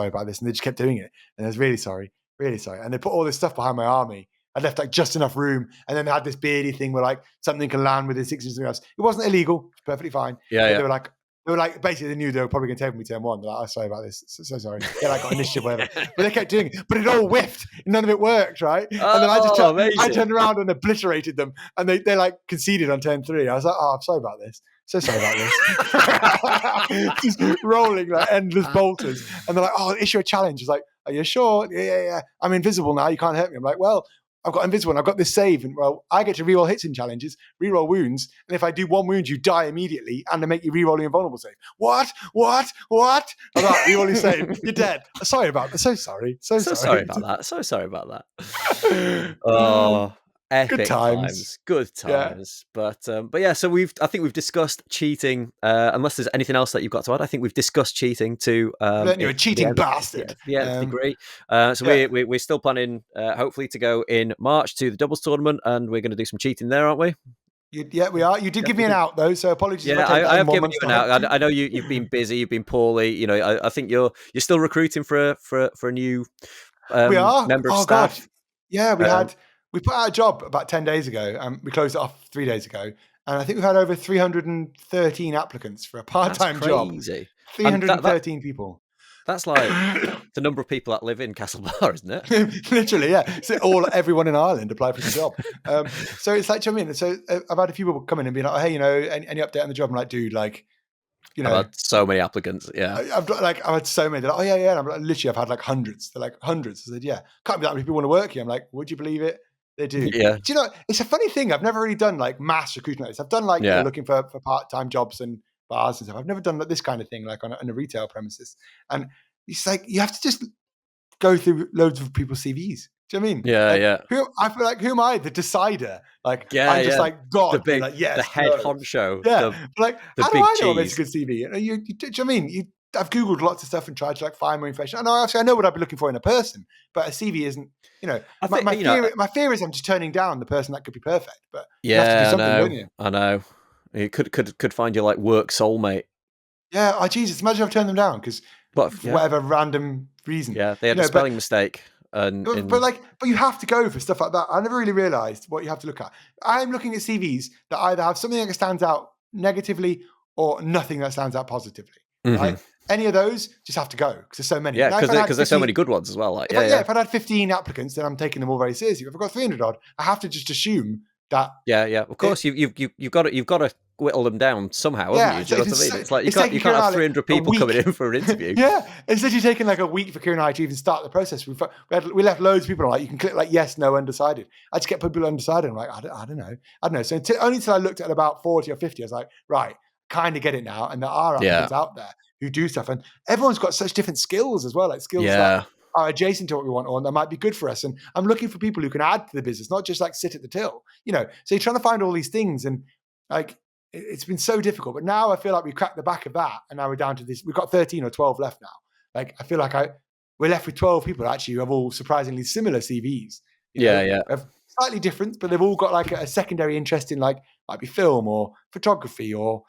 about this," and they just kept doing it, and I was really sorry, and they put all this stuff behind my army. I left like just enough room, and then they had this beardy thing where like something can land within 6 inches of something else. It wasn't illegal; it's perfectly fine. Yeah. They were like, basically, they knew they were probably going to take me turn one. They're like, "Oh, sorry about this. So sorry." Yeah, like got initiative, whatever. But they kept doing it. But it all whiffed. None of it worked, right? And then I turned around and obliterated them. And they like conceded on turn 3. I was like, "Oh, I'm sorry about this. So sorry about this." Just rolling like endless bolters. And they're like, "Oh, issue a challenge." I was like, "Are you sure?" Yeah. I'm invisible now. You can't hurt me. I'm like, "Well, I've got invisible and I've got this save, and well, I get to reroll hits in challenges, reroll wounds, and if I do 1 wound, you die immediately, and I make you reroll your invulnerable save." What? I'm like, reroll your save, you're dead. Sorry about that. So sorry about that. So sorry about that. Oh, epic good times. Good times. Yeah. But yeah, so I think we've discussed cheating. Unless there's anything else that you've got to add, I think we've discussed cheating to you're a cheating bastard. The nth degree. We're still planning, hopefully, to go in March to the doubles tournament, and we're going to do some cheating there, aren't we? Yeah, we are. You did give me an out though, so apologies. Yeah, I have given you an out. I know you've been busy, you've been poorly. You know, I think you're still recruiting for a new we are member of staff. God. Yeah, we put out a job about 10 days ago, and we closed it off 3 days ago, and I think we've had over 313 applicants for a part-time job. 313 people. That's like the number of people that live in Castlebar, isn't it? Literally, yeah. So everyone in Ireland applied for the job. So it's like, I mean, so I've had a few people come in and be like, "Oh, hey, you know, any update on the job?" I'm like, "Dude, like, you know, I've had so many applicants." Yeah, I've had so many. They're like, "Oh yeah." And I'm like, literally, I've had like hundreds. They're like hundreds. I said, "Yeah, can't be that many people want to work here." I'm like, "Would you believe it? They do." Yeah. Do you know? It's a funny thing. I've never really done like mass recruitment like this. I've done like looking for part-time jobs and bars and stuff. I've never done this kind of thing like on a retail premises. And it's like you have to just go through loads of people's CVs. Do you know what I mean? Yeah. I feel like, who am I, the decider? Like, I'm just like God, the big, like, yes, the head honcho. Yeah, like, how do I know what makes a good CV? Do you know what I mean? I've Googled lots of stuff and tried to like find more information. I know what I'd be looking for in a person, but a CV isn't. You know, my fear is I'm just turning down the person that could be perfect. But you have to do something, don't you? I know. You could find your like work soulmate. Yeah. Oh Jesus! Imagine I've turned them down because for whatever random reason. Yeah, they had a spelling mistake. But you have to go for stuff like that. I never really realised what you have to look at. I'm looking at CVs that either have something that stands out negatively or nothing that stands out positively. Mm-hmm. Right? Any of those just have to go because there's so many. Yeah, because there's so many good ones as well. Like, if I'd had 15 applicants, then I'm taking them all very seriously. If I've got 300 odd, I have to just assume that. Yeah. Of course, you've got to whittle them down somehow, haven't you? Do you know what I mean? It's like you can't have 300 people coming in for an interview. Yeah, it's literally taken like a week for Kieran and I to even start the process. We left loads of people like you can click like yes, no, undecided. I just kept people undecided. I'm like, I don't know. So only until I looked at about 40 or 50, I was like, right, kind of get it now. And there are applicants out there who do stuff, and everyone's got such different skills as well, like skills that are adjacent to what we want or that might be good for us. And I'm looking for people who can add to the business, not just like sit at the till. You know, so you're trying to find all these things, and like. It's been so difficult, but now I feel like we cracked the back of that, and now we're down to this. We've got 13 or 12 left now. Like I feel like we're left with 12 people actually who have all surprisingly similar CVs. Yeah. Slightly different, but they've all got like a secondary interest in like might be film or photography or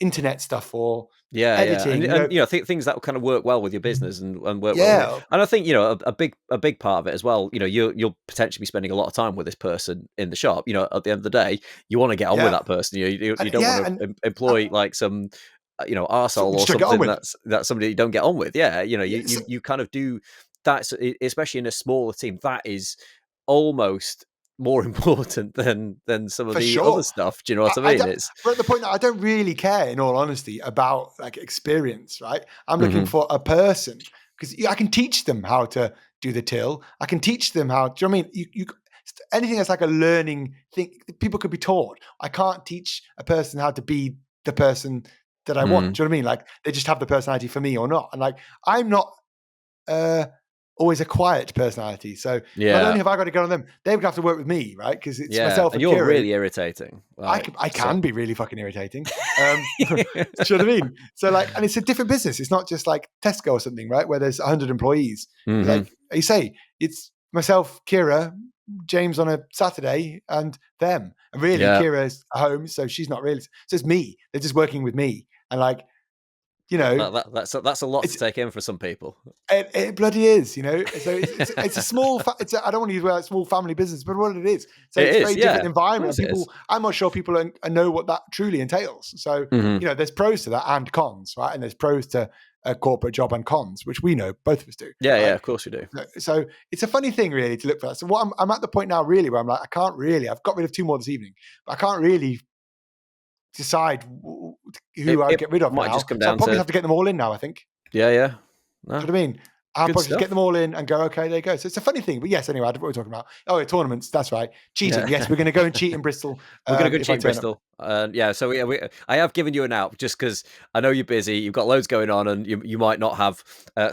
internet stuff or editing. And things that will kind of work well with your business and work well. And I think a big part of it as well. You'll potentially be spending a lot of time with this person in the shop. At the end of the day, you want to get on with that person. You don't want to employ like some arsehole or something that's somebody you don't get on with. Yeah, you kind of do that, especially in a smaller team. That is almost more important than some of the other stuff. Do you know what I mean? We're at the point that I don't really care, in all honesty, about like experience, right? I'm looking for a person because I can teach them how to do the till. I can teach them how. Do you know what I mean? You anything that's like a learning thing, people could be taught. I can't teach a person how to be the person that I want. Do you know what I mean? Like they just have the personality for me or not. And like I'm not always a quiet personality. So not only have I got to get on them, they've got to have to work with me, right? Because it's myself and you're Kira. really irritating. Like, I can be really fucking irritating. Do you know what I mean? So like, and it's a different business. It's not just like Tesco or something, right? Where there's 100 employees. Mm-hmm. Like you say, it's myself, Kira, James on a Saturday, and them. And really, Kira's home, so she's not really. So it's me. They're just working with me, and like, you know, that's a lot to take in for some people. It bloody is, you know. So it's a small. I don't want to use the word small family business, but what it is. So it's a very different environment. I'm not sure people know what that truly entails. So you know, there's pros to that and cons, right? And there's pros to a corporate job and cons, which we know both of us do. Yeah, right? yeah, of course we do. So it's a funny thing, really, to look for that. So what I'm at the point now, really, where I'm like, I can't really. I've got rid of 2 more this evening, but I can't really decide who I'd get rid of might now. Just come so down I probably have to get them all in now, I think. Yeah. No. Do you know what I mean? I'll probably just get them all in and go, okay, there you go. So it's a funny thing. But yes, anyway, what we're talking about. Oh, yeah, tournaments. That's right. Cheating. Yes, we're going to go and cheat in Bristol. We're going to go cheat in Bristol. So I have given you an out just because I know you're busy. You've got loads going on and you might not have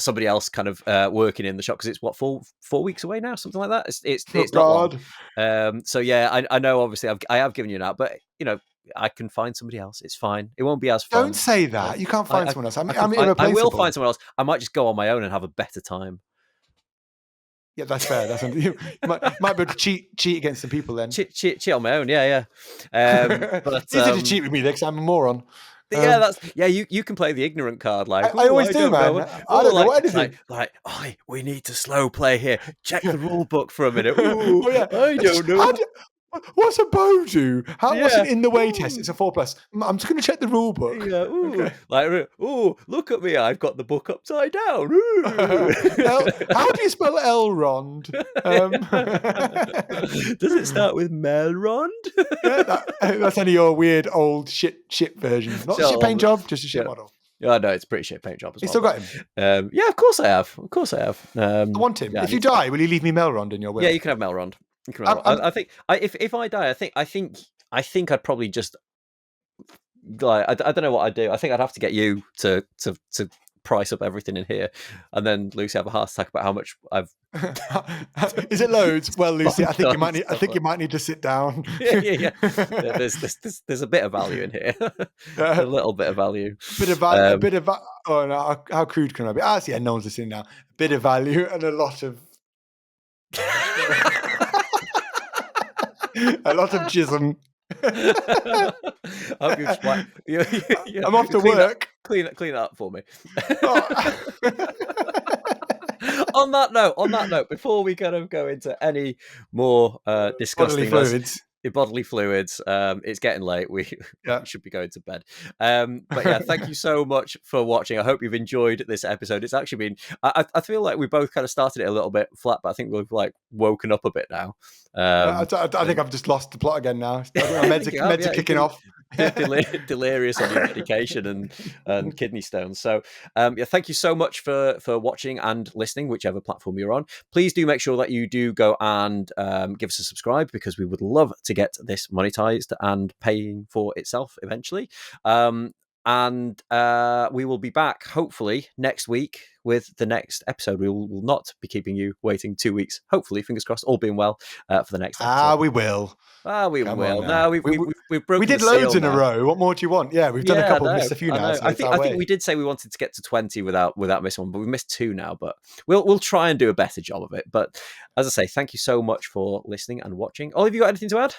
somebody else kind of working in the shop because it's what, 4 weeks away now, something like that. It's not long. So yeah, I know obviously I have given you an out, but you know, I can find somebody else. It's fine. It won't be as fun. Don't say that. You can't find someone else. I'm irreplaceable. I will find someone else. I might just go on my own and have a better time. Yeah, that's fair. That's you might be able to cheat against some people then. Cheat on my own. Yeah. But it's easy to cheat with me because I'm a moron. You can play the ignorant card. Like I always do, man. I don't know what anything. We need to slow play here. Check the rule book for a minute. Ooh, I don't know. What's a bow do? What's an in the way test? It's a 4+. I'm just going to check the rule book. Yeah, look at me! I've got the book upside down. How do you spell Elrond? Does it start with Melrond? That's only your weird old shit version. Not a shit paint job, just a shit model. Yeah, no, it's a pretty shit paint job as well. You still got him? Yeah, of course I have. I want him. If you die, will you leave me Melrond in your will? Yeah, you can have Melrond. I think if I die, I think I'd probably just like I don't know what I'd do. I think I'd have to get you to price up everything in here, and then Lucy have a heart attack about how much I've. Is it loads? Well, Lucy, I think you might need to sit down. Yeah. There's a bit of value in here. A little bit of value. Oh no! How crude can I be? Yeah, no one's listening now. A bit of value and a lot of. A lot of jism. I'm off to work. Clean it up for me. On that note, before we kind of go into any more disgusting bodily fluids, it's getting late. We should be going to bed. But yeah, thank you so much for watching. I hope you've enjoyed this episode. It's actually been. I feel like we both kind of started it a little bit flat, but I think we've like woken up a bit now. I think I've just lost the plot again now. Meds are kicking off. Delirious on your medication and kidney stones. So thank you so much for watching and listening, whichever platform you're on. Please do make sure that you do go and give us a subscribe, because we would love to get this monetized and paying for itself eventually. And we will be back hopefully next week with the next episode. We will not be keeping you waiting 2 weeks. Hopefully, fingers crossed, all being well for the next episode. We will. We will. No, we've broken. We did loads in a row. What more do you want? Yeah, we've done a couple, missed a few now. So I think we did say we wanted to get to 20 without missing one, but we've missed 2 now. But we'll try and do a better job of it. But as I say, thank you so much for listening and watching. Ollie, have you got anything to add?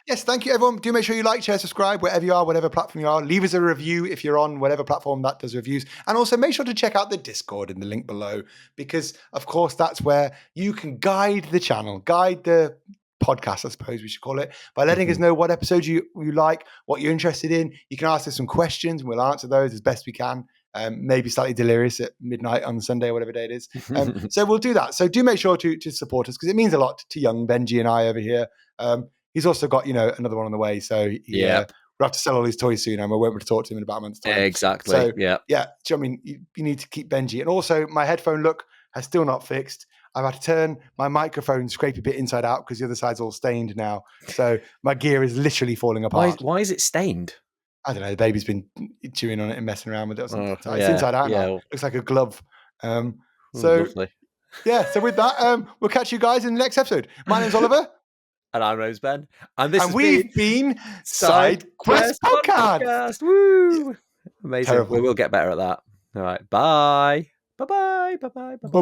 Yes, thank you, everyone. Do make sure you like, share, subscribe, wherever you are, whatever platform you are. Leave us a review if you're on whatever platform that does reviews. And also make sure to check out the Discord in the link below, because, of course, that's where you can guide the channel, guide the podcast, I suppose we should call it, by letting us know what episodes you like, what you're interested in. You can ask us some questions, and we'll answer those as best we can. Maybe slightly delirious at midnight on Sunday or whatever day it is. So we'll do that. So do make sure to support us, because it means a lot to young Benji and I over here. He's also got, another one on the way. So we'll have to sell all his toys soon, and we won't be able to talk to him in about a month's time. Exactly. So, yeah. Do you know what I mean? You need to keep Benji. And also, my headphone look has still not fixed. I've had to turn my microphone, scrape a bit inside out, because the other side's all stained now. So my gear is literally falling apart. Why is it stained? I don't know. The baby's been chewing on it and messing around with it or something. It's inside out now. Looks like a glove. Lovely. Yeah. So with that, we'll catch you guys in the next episode. My name's Oliver. And I'm Rose Ben. And we've been Side Quest Podcast. Woo! Amazing. Terrible. We will get better at that. All right. Bye. Bye-bye. Bye-bye. Bye-bye.